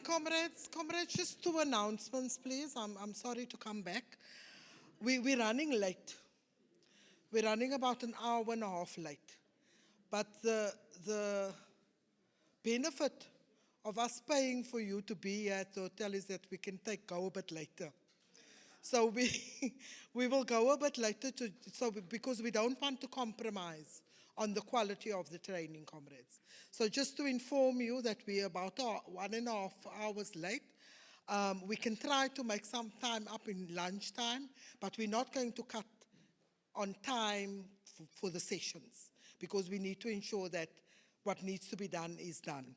Comrades, just two announcements, please. I'm sorry to come back. We're running late. We're running about an hour and a half late. But the benefit of us paying for you to be here at the hotel is that we can go a bit later. So we will go a bit later because we don't want to compromise on the quality of the training, comrades. So just to inform you that we're about 1.5 hours late. We can try to make some time up in lunchtime, but we're not going to cut on time for the sessions because we need to ensure that what needs to be done is done.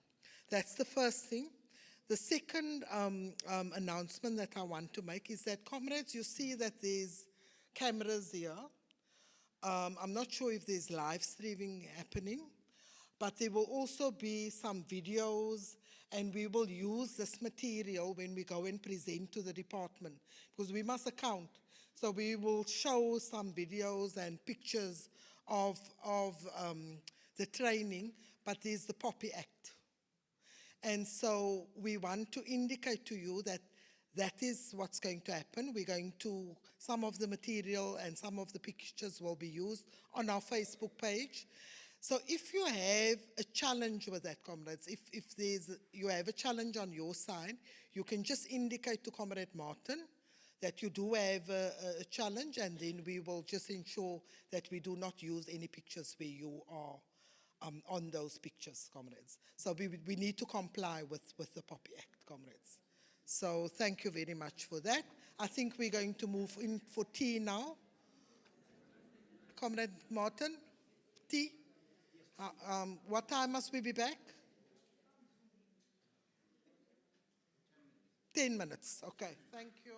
That's the first thing. The second announcement that I want to make is that, comrades, you see that there's cameras here. I'm not sure if there's live streaming happening, but there will also be some videos, and we will use this material when we go and present to the department, because we must account. So we will show some videos and pictures of the training, but there's the Poppy Act. And so we want to indicate to you that that is what's going to happen. We're going to, some of the material and some of the pictures will be used on our Facebook page. So if you have a challenge with that, comrades, if you have a challenge on your side, you can just indicate to Comrade Martin that you do have a challenge, and then we will just ensure that we do not use any pictures where you are on those pictures, comrades. So we need to comply with the POPI Act, comrades. So thank you very much for that. I think we're going to move in for tea now. Comrade Martin, tea? What time must we be back? 10 minutes, okay, thank you.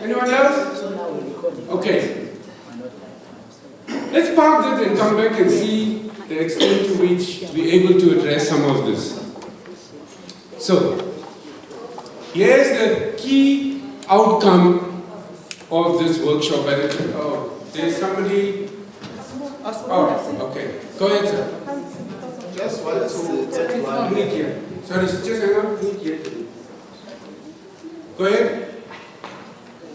Anyone else? Okay. Let's park that and come back and see the extent to which we're able to address some of this. So, here's the key outcome of this workshop. Oh, there's somebody. Oh, okay. Go ahead, sir. Just wanted to You need here. Sorry, just hang on. You need here. Go ahead.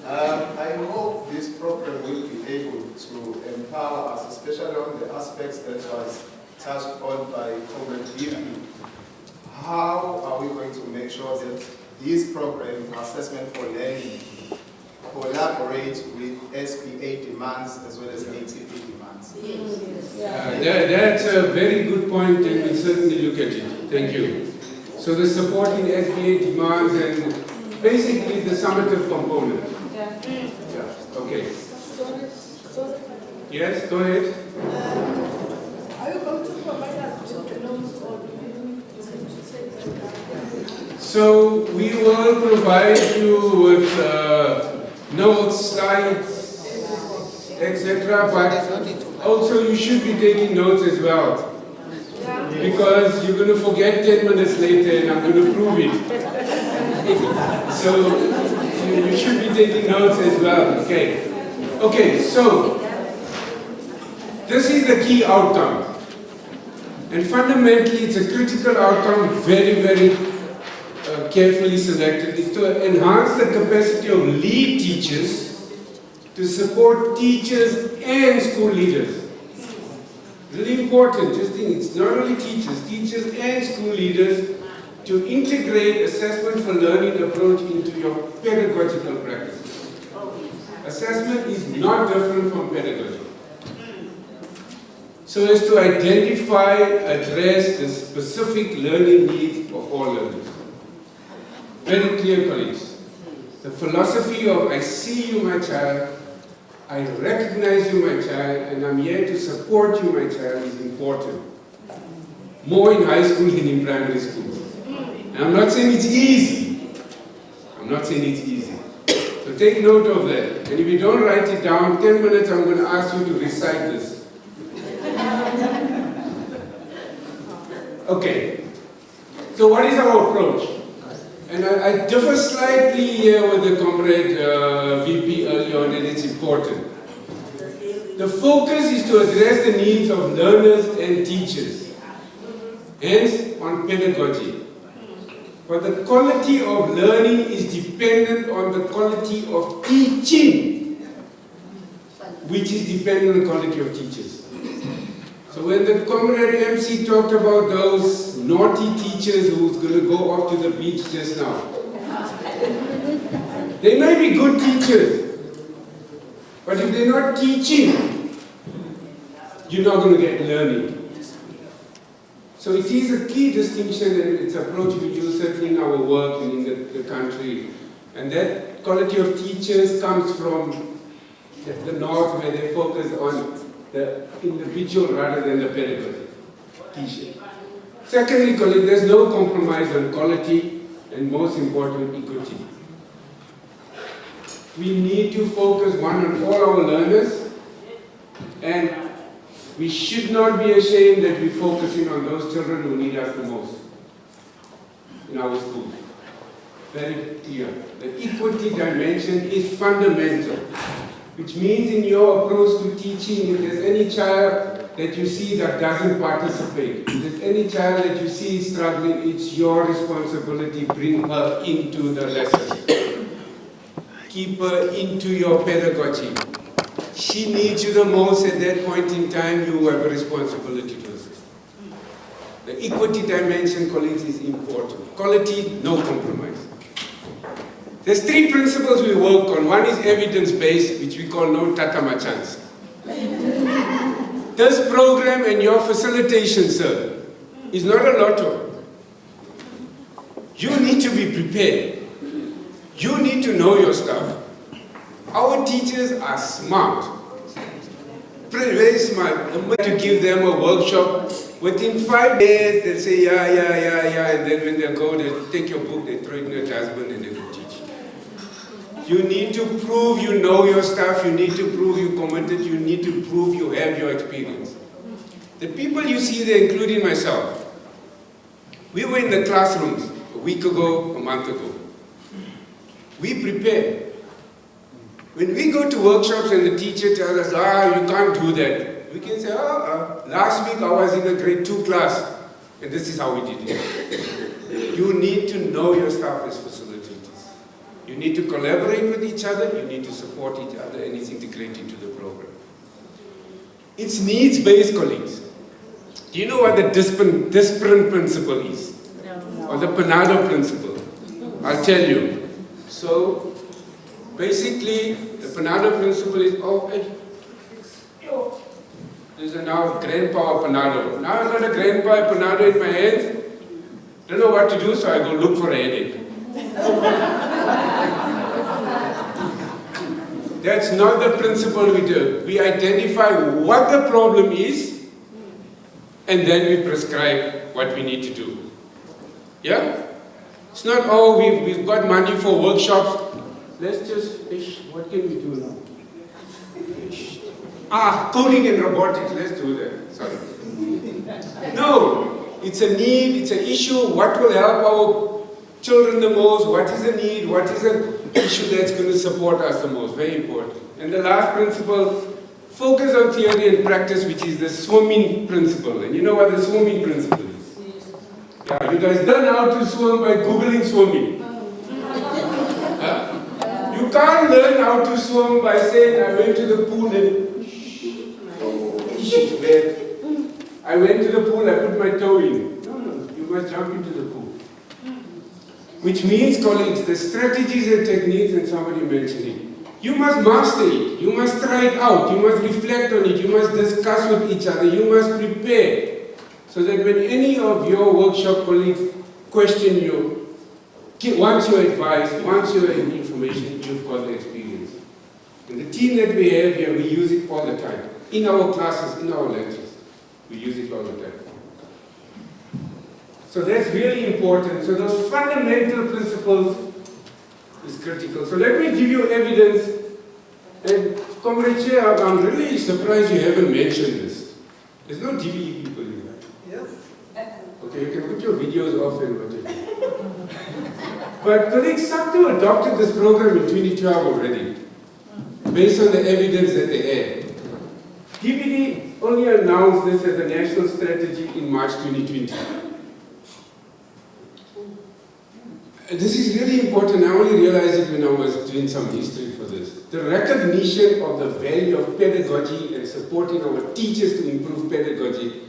I hope this program will be able to empower us, especially on the aspects that was touched on by Comrade Vivi. How are we going to make sure that these programs, assessment for learning, collaborate with SPA demands as well as ATP demands? That's a very good point, and we'll certainly look at it. Thank you. So the supporting SBA demands and basically the summative component. Yeah. Okay. Yes, go ahead. Are you going to provide us with the notes or So we will provide you with notes, slides, etc. But also you should be taking notes as well. Because you're going to forget 10 minutes later and I'm going to prove it. So you should be taking notes as well. Okay. Okay, so this is the key outcome. And fundamentally it's a critical outcome, very, very carefully selected. Is to enhance the capacity of lead teachers to support teachers and school leaders. Really important, just think, it's not only teachers and school leaders to integrate assessment for learning approach into your pedagogical practice. Assessment is not different from pedagogy. So as to identify, address the specific learning needs of all learners. Very clear, colleagues. The philosophy of I see you, my child, I recognize you, my child, and I'm here to support you, my child, is important. More in high school than in primary schools. And I'm not saying it's easy. I'm not saying it's easy. So take note of that. And if you don't write it down, 10 minutes I'm going to ask you to recite this. Okay. So what is our approach? And I differ slightly here with the comrade VP earlier on, and it's important. The focus is to address the needs of learners and teachers, hence on pedagogy. But the quality of learning is dependent on the quality of teaching, which is dependent on the quality of teachers. So when the comrade MC talked about those naughty teachers who's going to go off to the beach just now, they may be good teachers, but if they're not teaching, you're not going to get learning. So it is a key distinction, and it's approach we use certainly in our work and in the country. And that quality of teachers comes from the north, where they focus on the individual rather than the pedagogy. Teaching. Secondly, colleague, there's no compromise on quality, and most important, equity. We need to focus on all our learners, and we should not be ashamed that we're focusing on those children who need us the most in our schools. Very clear. The equity dimension is fundamental, which means in your approach to teaching, if there's any child that you see that doesn't participate, if there's any child that you see struggling, it's your responsibility to bring her into the lesson. Keep her into your pedagogy. She needs you the most at that point in time. You have a responsibility to assist. The equity dimension, colleagues, is important. Quality, no compromise. There's three principles we work on. One is evidence-based, which we call no tatama chance. This program and your facilitation, sir, is not a lotto. You need to be prepared. You need to know your stuff. Our teachers are smart, very smart. To give them a workshop, within 5 days they'll say yeah, and then when they go, they take your book, they throw it in a dustbin and they will teach. You need to prove you know your stuff, you need to prove you're committed, you need to prove you have your experience. The people you see there, including myself, we were in the classrooms a week ago, a month ago. We prepare. When we go to workshops and the teacher tells us, you can't do that, we can say, last week I was in a grade 2 class, and this is how we did it. You need to know your staff as facilitators. You need to collaborate with each other, you need to support each other, and it's integrated into the program. It's needs-based, colleagues. Do you know what the discipline principle is? No. Or the Panado principle? I'll tell you. So, basically, the Panado principle is, there's a now grandpa Panado. Now I've got a grandpa Panado in my hands. Don't know what to do, so I go look for a headache. That's not the principle we do. We identify what the problem is, and then we prescribe what we need to do. Yeah? It's not, we've got money for workshops. Let's just, what can we do now? Coding and robotics, let's do that. Sorry. No, it's a need, it's an issue. What will help our children the most? What is a need? What is an issue that's going to support us the most? Very important. And the last principle, focus on theory and practice, which is the swimming principle. And you know what the swimming principle is? Yeah, you guys learn how to swim by Googling swimming. You can't learn how to swim by saying, I went to the pool and I went to the pool, I put my toe in. No, you must jump into the pool. Which means, colleagues, the strategies and techniques that somebody mentioned it, you must master it, you must try it out, you must reflect on it, you must discuss with each other, you must prepare. So that when any of your workshop colleagues question you, once your advice, once your information, you've got the experience. And the team that we have here, we use it all the time. In our classes, in our lectures. We use it all the time. So that's really important. So those fundamental principles is critical. So let me give you evidence. And Comrade Chair, I'm really surprised you haven't mentioned this. There's no DBE people in that. Yeah. Okay, you can put your videos off and whatever. But colleagues, SACTO adopted this program in 2012 already, based on the evidence that they had. DBD only announced this as a national strategy in March 2020. This is really important. I only realized it when I was doing some history for this. The recognition of the value of pedagogy and supporting our teachers to improve pedagogy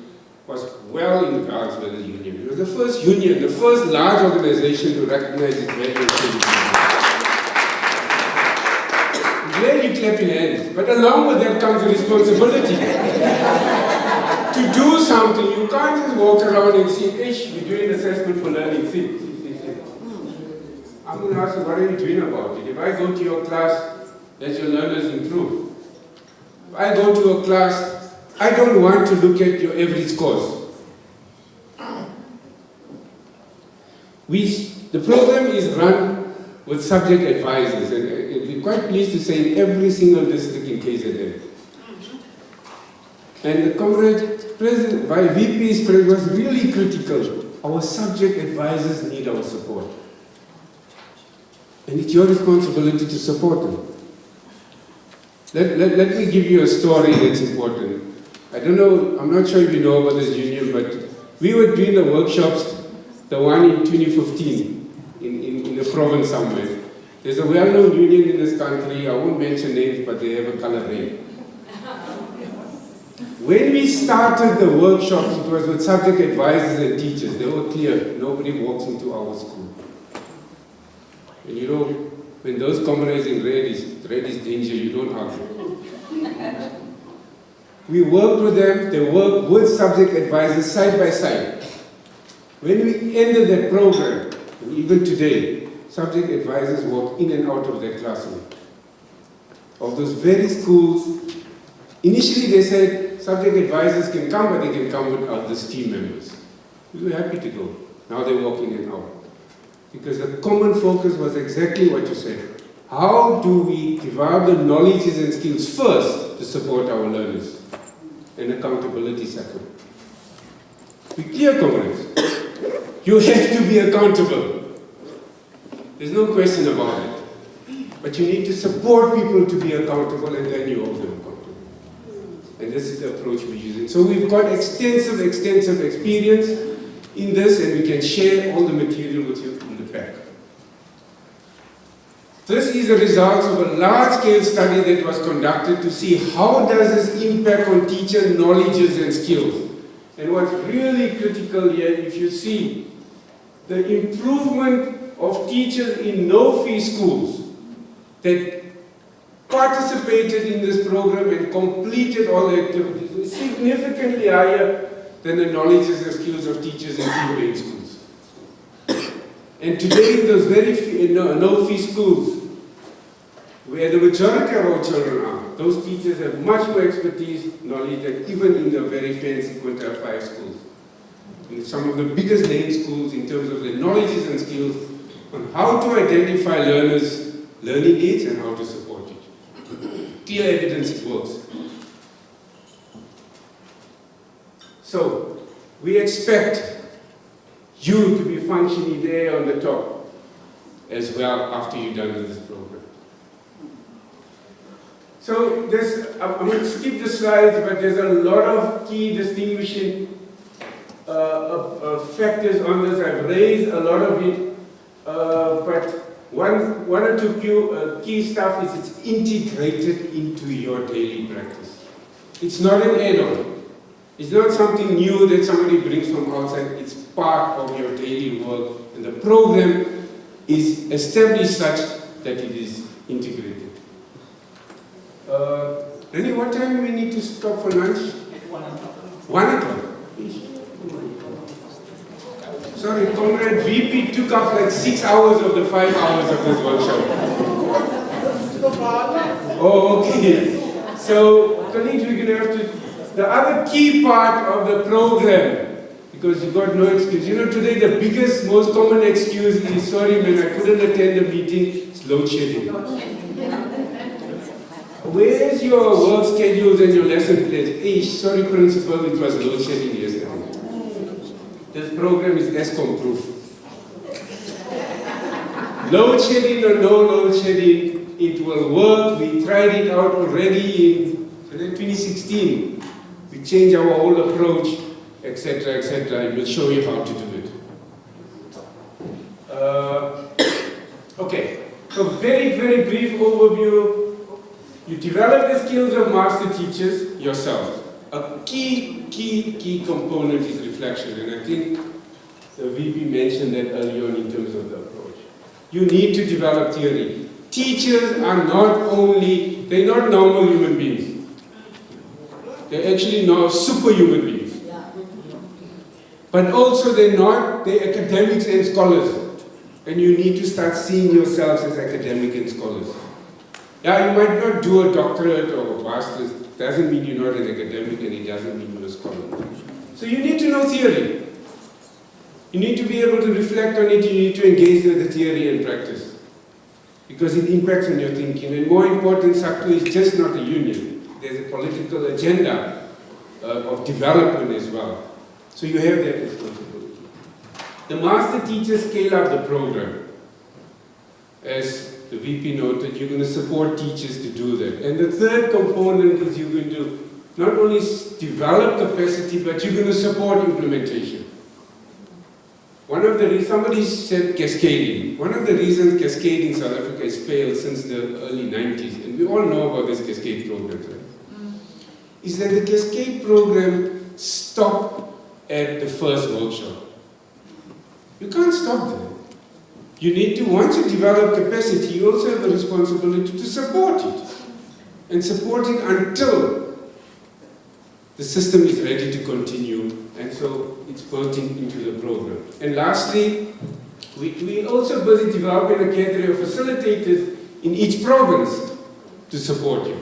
was well in advance by the union. It was the first union, the first large organization to recognize its value of pedagogy. I'm glad you clap your hands, but along with that comes a responsibility. To do something, you can't just walk around and see, we're doing assessment for learning, see. I'm going to ask you, what are you doing about it? If I go to your class, let your learners improve. If I go to a class, I don't want to look at your average scores. The program is run with subject advisors, and we're quite pleased to say in every single district in KZN. And the Comrade President, by VP's president, was really critical. Our subject advisors need our support. And it's your responsibility to support them. Let me give you a story that's important. I don't know, I'm not sure if you know about this union, but we were doing the workshops, the one in 2015, in a province somewhere. There's a well-known union in this country, I won't mention names, but they have a color name. When we started the workshops, it was with subject advisors and teachers. They were clear, nobody walks into our school. And you know, when those comrades in red is danger, you don't argue. We worked with them, they worked with subject advisors side by side. When we ended that program, and even today, subject advisors walk in and out of their classroom. Of those very schools, initially they said subject advisors can come, but they can come with other team members. We were happy to go. Now they walk in and out. Because the common focus was exactly what you said. How do we develop the knowledges and skills first to support our learners? And accountability second. Be clear, comrades. You have to be accountable. There's no question about it. But you need to support people to be accountable, and then you hold them accountable. And this is the approach we're using. So we've got extensive experience in this, and we can share all the material with you in the pack. This is the results of a large-scale study that was conducted to see how does this impact on teacher knowledges and skills. And what's really critical here, if you see the improvement of teachers in no-fee schools that participated in this program and completed all the activities was significantly higher than the knowledges and skills of teachers in fee-based schools. And today in those very no-fee schools, where the majority of our children are, those teachers have much more expertise, knowledge than even in the very fancy Quintile 5 schools. In some of the biggest name schools in terms of their knowledges and skills on how to identify learners' learning needs and how to support it. Clear evidence it works. So, we expect you to be functioning there on the top as well after you're done with this program. So I'm going to skip the slides, but there's a lot of key distinguishing factors on this. I've raised a lot of it, but one or two key stuff is it's integrated into your daily practice. It's not an add-on. It's not something new that somebody brings from outside. It's part of your daily work, and the program is established such that it is integrated. Rennie, what time do we need to stop for lunch? At 1 o'clock. 1 o'clock? Sorry, Comrade VP took up like 6 hours of the 5 hours of this workshop. Oh, okay. So, colleagues, we're going to have to... The other key part of the program, because you've got no excuse. You know, today the biggest, most common excuse is, sorry man, I couldn't attend the meeting, it's load shedding. Where's your work schedules and your lesson plans? Sorry, principal, it was load shedding yesterday. This program is ESCOM proof. Load shedding or no load shedding, it will work. We tried it out already in 2016. We changed our whole approach, etc., etc. And we'll show you how to do it. Okay, so very, very brief overview. You develop the skills of master teachers yourself. A key component is reflection, and I think the VP mentioned that earlier on in terms of the approach. You need to develop theory. Teachers are they're not normal human beings. They're actually not superhuman beings. But also they're academics and scholars. And you need to start seeing yourselves as academic and scholars. Yeah, you might not do a doctorate or a master's. Doesn't mean you're not an academic, and it doesn't mean you're a scholar. So you need to know theory. You need to be able to reflect on it. You need to engage with the theory and practice, because it impacts on your thinking. And more important, SACTU is just not a union. There's a political agenda of development as well. So you have that responsibility. The master teachers scale up the program. As the VP noted, you're going to support teachers to do that. And the third component is you're going to not only develop capacity, but you're going to support implementation. Somebody said cascading. One of the reasons cascading in South Africa has failed since the early 90s, and we all know about this cascade program, right? Is that the cascade program stopped at the first workshop. You can't stop there. You need to, once you develop capacity, you also have a responsibility to support it. And support it until the system is ready to continue, and so it's built into the program. And lastly, we're also busy developing a cadre of facilitators in each province to support you.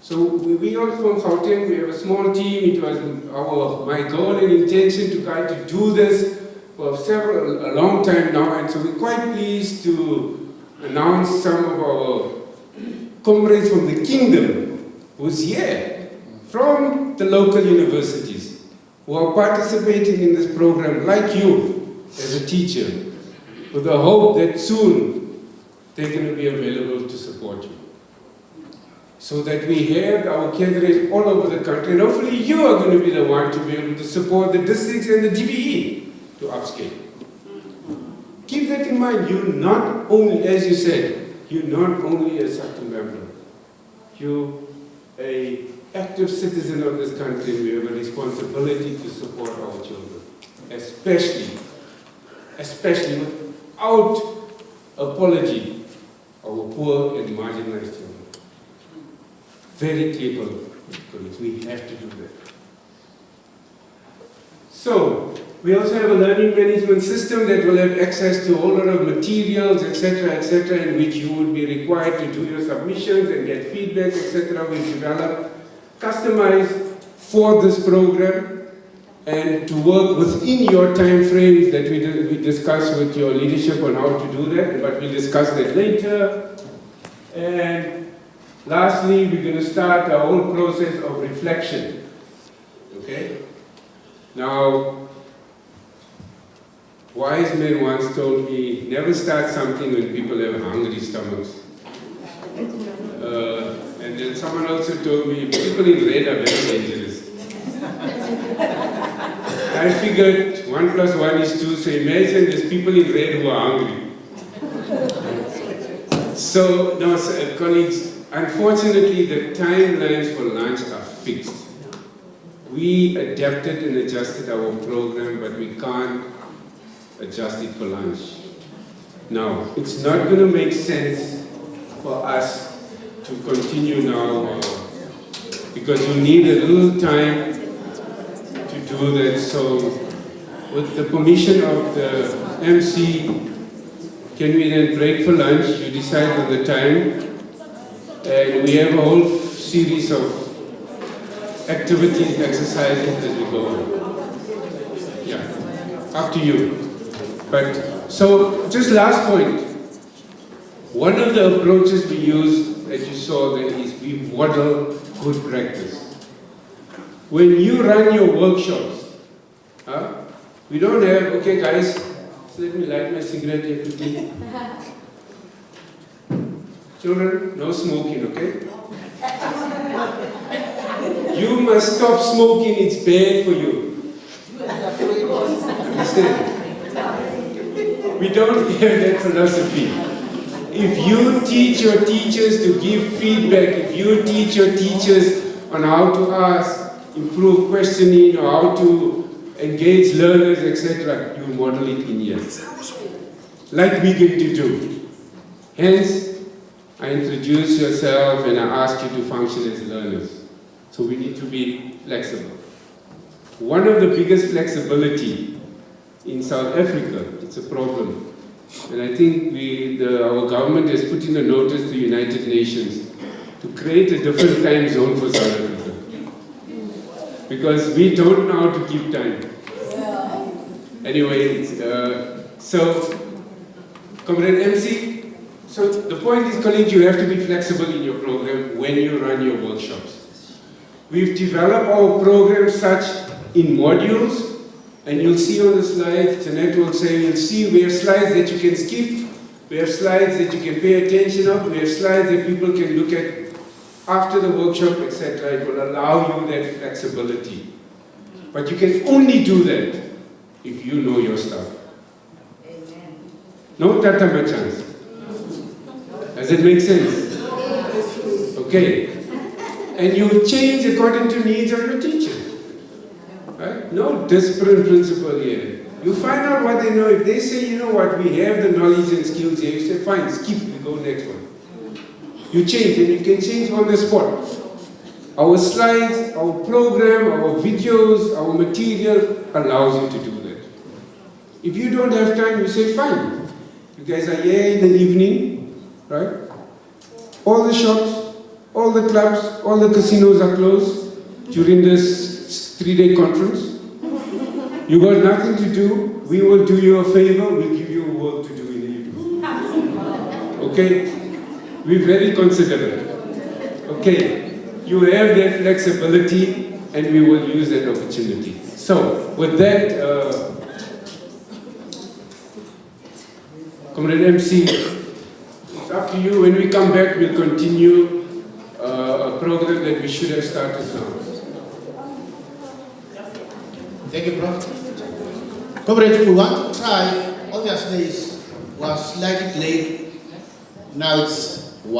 So we all from Gauteng, we have a small team. It was my goal and intention to try to do this for a long time now, and so we're quite pleased to announce some of our comrades from the kingdom who's here, from the local universities, who are participating in this program, like you, as a teacher, with the hope that soon they're going to be available to support you. So that we have our cadres all over the country, and hopefully you are going to be the one to be able to support the districts and the DBE to upscale. Keep that in mind. You're not only, as you said, you're not only a SACTU member. You're an active citizen of this country, and we have a responsibility to support our children. Especially without apology, our poor and marginalized children. Very capable colleagues. We have to do that. So, we also have a learning management system that will have access to a whole lot of materials, etc., in which you would be required to do your submissions and get feedback, etc. We've developed, customized for this program, and to work within your time frames that we discuss with your leadership on how to do that, but we'll discuss that later. And lastly, we're going to start a whole process of reflection. Okay? Now, wise men once told me, never start something when people have hungry stomachs. And then someone also told me, people in red are very dangerous. I figured 1 + 1 is 2, so imagine there's people in red who are hungry. So, no, colleagues, unfortunately, the timelines for lunch are fixed. We adapted and adjusted our program, but we can't adjust it for lunch. Now, it's not going to make sense for us to continue now because you need a little time to do that. So, with the permission of the MC, can we then break for lunch? You decide on the time. And we have a whole series of activities, exercises as we go on. Yeah, up to you. But, so, just last point. One of the approaches we use, as you saw, then is we model good practice. When you run your workshops, we don't have, okay guys, so let me light my cigarette here quickly. Children, no smoking, okay? You must stop smoking, it's bad for you. Understand? We don't have that philosophy. If you teach your teachers to give feedback, if you teach your teachers on how to ask, improve questioning, or how to engage learners, etc., you model it in here. Like we're going to do. Hence, I introduce yourself and I ask you to function as learners. So we need to be flexible. One of the biggest flexibility in South Africa, it's a problem. And I think our government has put in a notice to the United Nations to create a different time zone for South Africa. Because we don't know how to keep time. Anyway, so, Comrade MC, so the point is, colleagues, you have to be flexible in your program when you run your workshops. We've developed our program such in modules, and you'll see on the slides, Jeanette will say, you'll see we have slides that you can skip, we have slides that you can pay attention of, we have slides that people can look at after the workshop, etc. It will allow you that flexibility. But you can only do that if you know your stuff. Amen. No tata chance. Does it make sense? Okay. And you change according to needs of your teacher. Right? No discipline principle here. You find out what they know. If they say, you know what, we have the knowledge and skills here, you say, fine, skip, we go next one. You change, and you can change on the spot. Our slides, our program, our videos, our material allows you to do that. If you don't have time, you say, fine. You guys are here in the evening, right? All the shops, all the clubs, all the casinos are closed during this 3-day conference. You got nothing to do. We will do you a favor. We'll give you work to do in the evening. okay? We're very considerate. Okay, you have that flexibility and we will use that opportunity. So, with that, Comrade MC, it's up to you. When we come back, we'll continue a program that we should have started now. Thank you, Prof. Comrades, we want to try, obviously it was slightly delayed. Now it's 5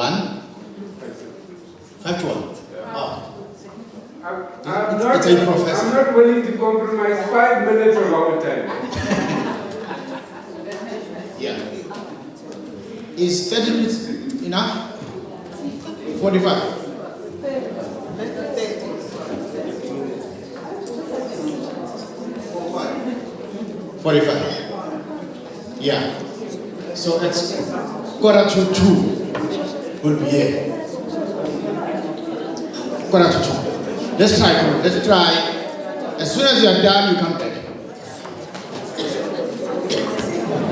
to 1. Oh. I'm It's a professor. not willing to compromise 5 minutes of our time. Yeah. Is 30 minutes enough? 45. 45. Yeah. So it's 1:45 will be here. 1:45. Let's try, come on, let's try. As soon as you are done, you come back.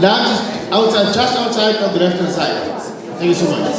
Lunch is outside, just outside on the left hand side. Thank you so much.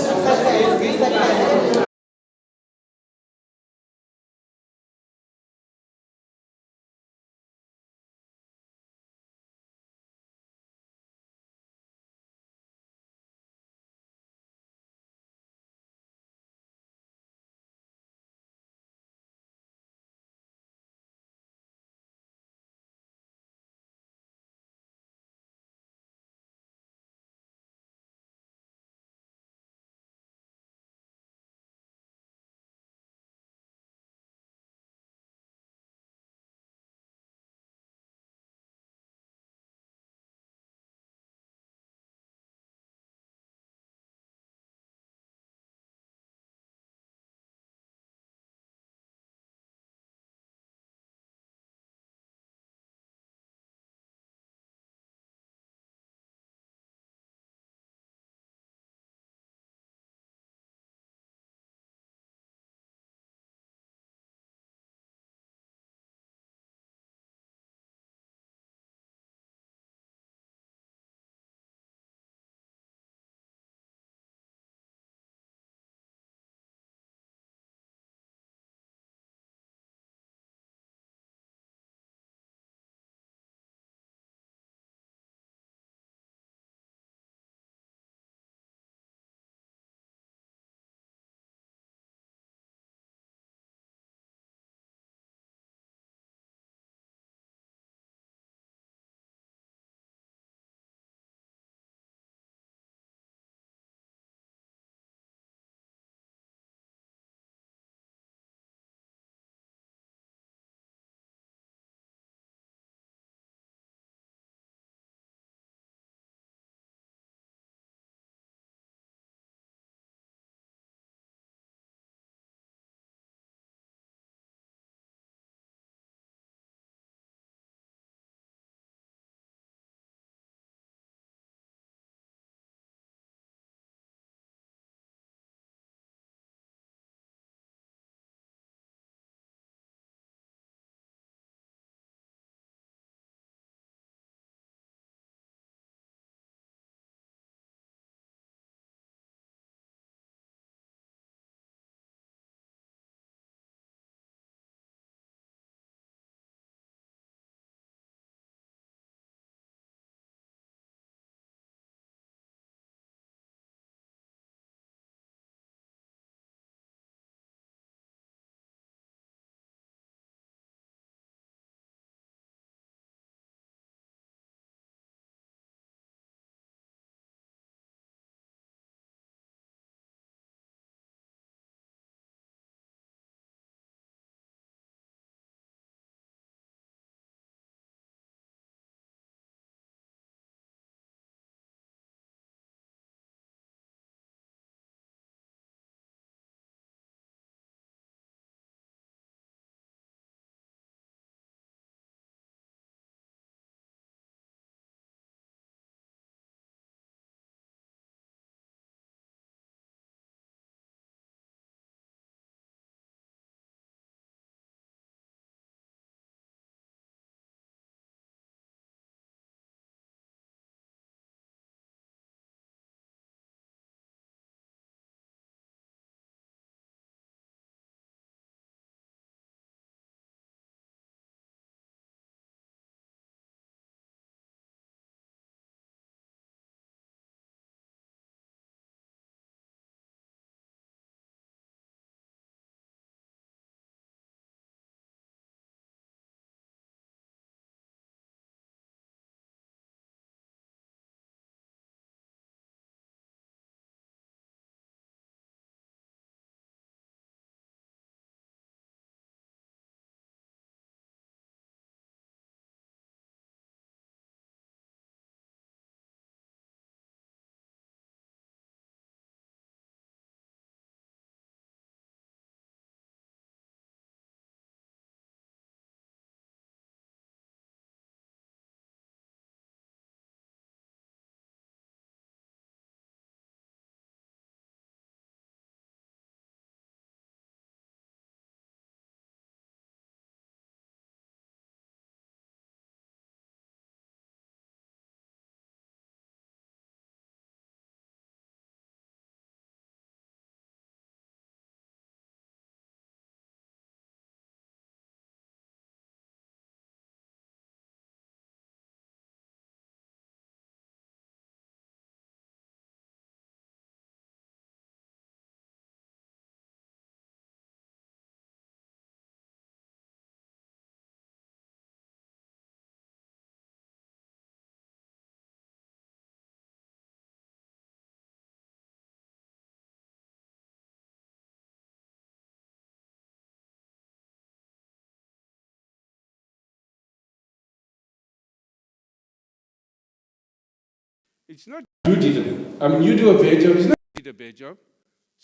It's not you did it. I mean, you do a bad job. It's not you did a bad job.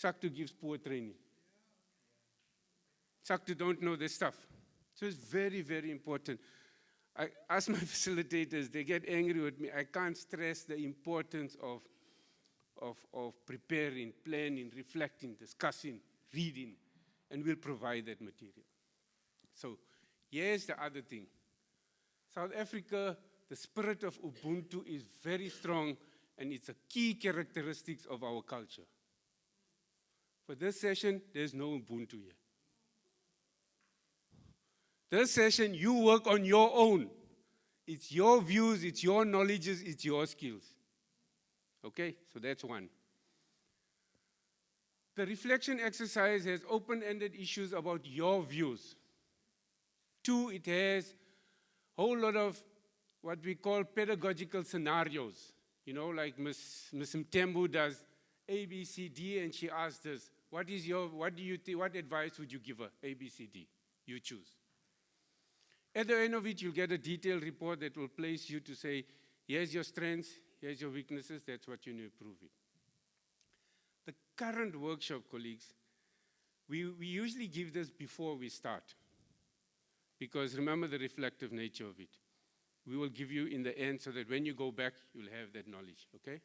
SACTU gives poor training. SACTU don't know this stuff. So it's very, very important. I ask my facilitators, they get angry with me. I can't stress the importance of preparing, planning, reflecting, discussing, reading, and we'll provide that material. So here's the other thing. South Africa, the spirit of Ubuntu is very strong, and it's a key characteristic of our culture. For this session, there's no Ubuntu here. This session, you work on your own. It's your views, it's your knowledges, it's your skills. Okay, so that's one. The reflection exercise has open-ended issues about your views. Two, it has a whole lot of what we call pedagogical scenarios. You know, like Ms. Mtembu does A, B, C, D, and she asks us, what advice would you give her? A, B, C, D. You choose. At the end of it, you'll get a detailed report that will place you to say, here's your strengths, here's your weaknesses, that's what you need to improve it. The current workshop, colleagues, we usually give this before we start, because remember the reflective nature of it. We will give you in the end so that when you go back, you'll have that knowledge, okay?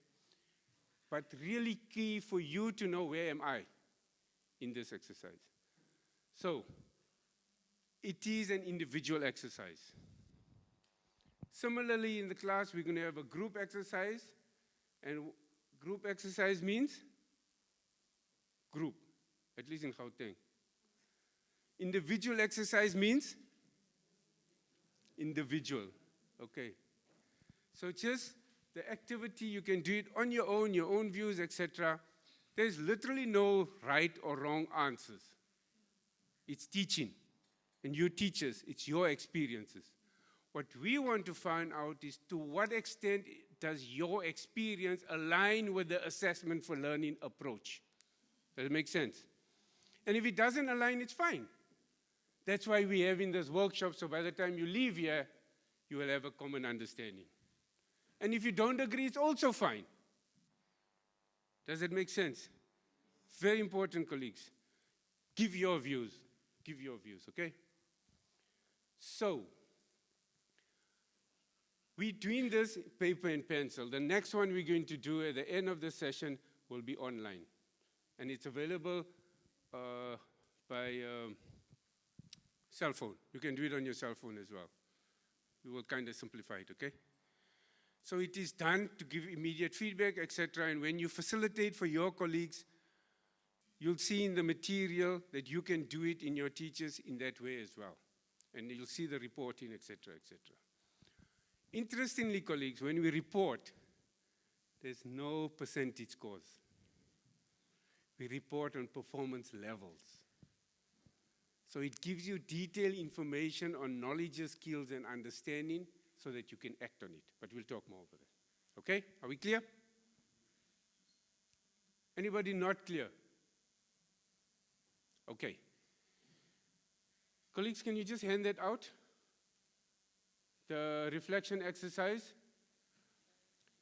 But really key for you to know, where am I in this exercise? So, it is an individual exercise. Similarly, in the class, we're going to have a group exercise, and group exercise means group, at least in Gauteng. Individual exercise means individual, okay. So just the activity, you can do it on your own views, etc. There's literally no right or wrong answers. It's teaching. And you teachers, it's your experiences. What we want to find out is, to what extent does your experience align with the assessment for learning approach? Does it make sense? And if it doesn't align, it's fine. That's why we're having this workshop, so by the time you leave here, you will have a common understanding. And if you don't agree, it's also fine. Does it make sense? Very important, colleagues. Give your views. Give your views, okay? So, we're doing this paper and pencil. The next one we're going to do at the end of the session will be online. And it's available by cell phone. You can do it on your cell phone as well. We will kind of simplify it, okay? So it is done to give immediate feedback, etc. And when you facilitate for your colleagues, you'll see in the material that you can do it in your teachers in that way as well. And you'll see the reporting, etc., etc. Interestingly, colleagues, when we report, there's no percentage scores. We report on performance levels. So it gives you detailed information on knowledge, skills, and understanding so that you can act on it. But we'll talk more about that. Okay? Are we clear? Anybody not clear? Okay. Colleagues, can you just hand that out? The reflection exercise.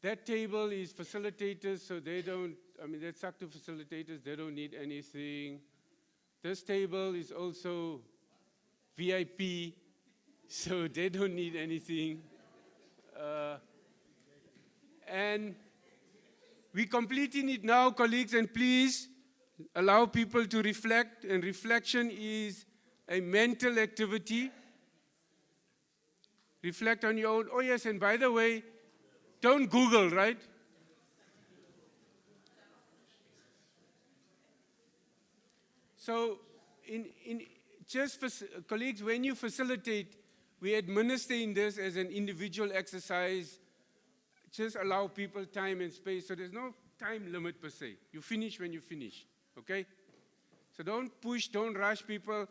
That table is facilitators, so they don't, that's SACTU facilitators, they don't need anything. This table is also VIP, so they don't need anything. And we're completing it now, colleagues, and please allow people to reflect, and reflection is a mental activity. Reflect on your own. Oh yes, and by the way, don't Google, right? So, just for colleagues, when you facilitate, we administer in this as an individual exercise. Just allow people time and space, so there's no time limit per se. You finish when you finish, okay? So don't push, don't rush people.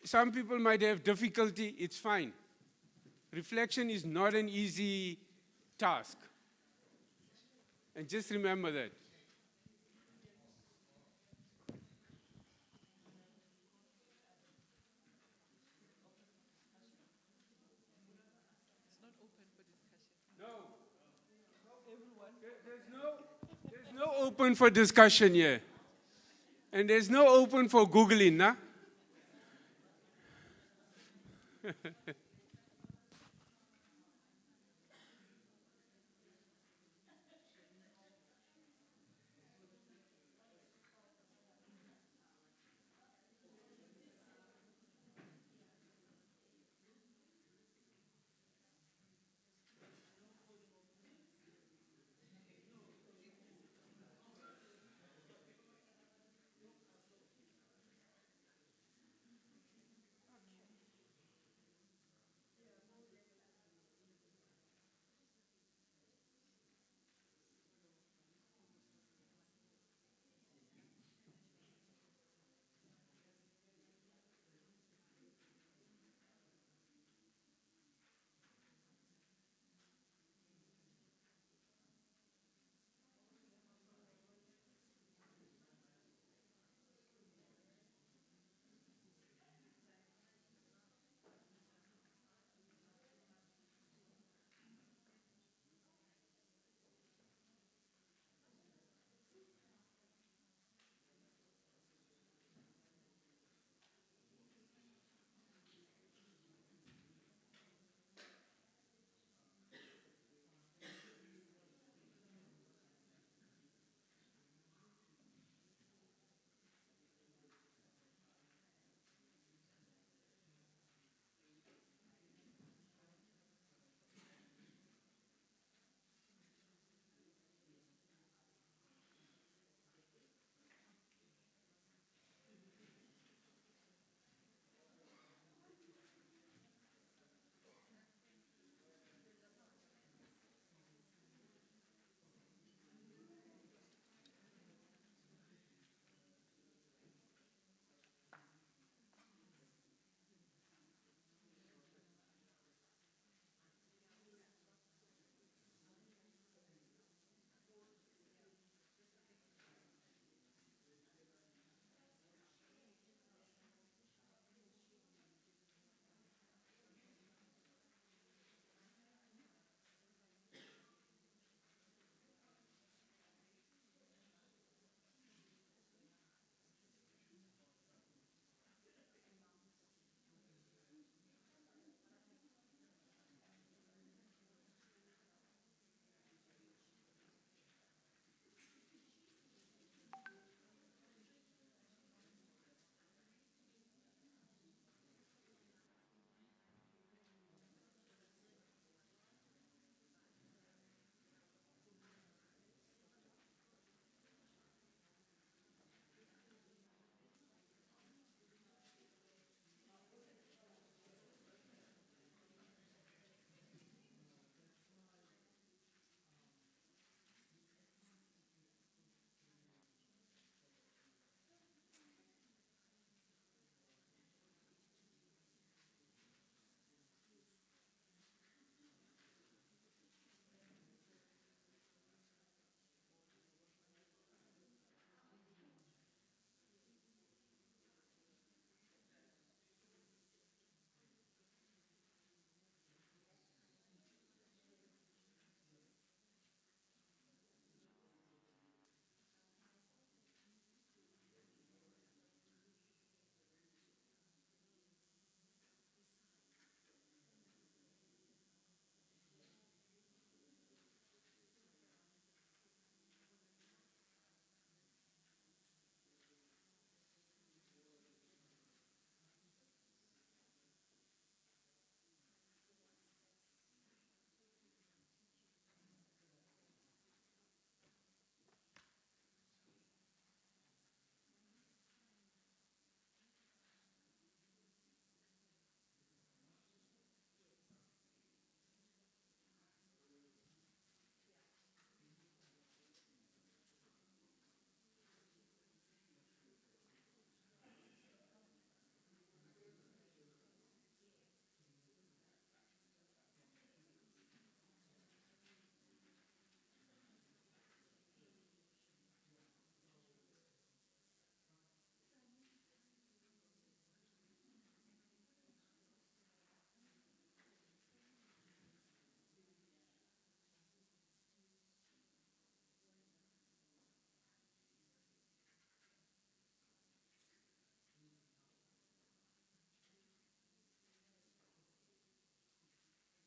Some people might have difficulty, it's fine. Reflection is not an easy task. And just remember that. It's not open for discussion. No. open for discussion here. And there's no open for Googling, nah?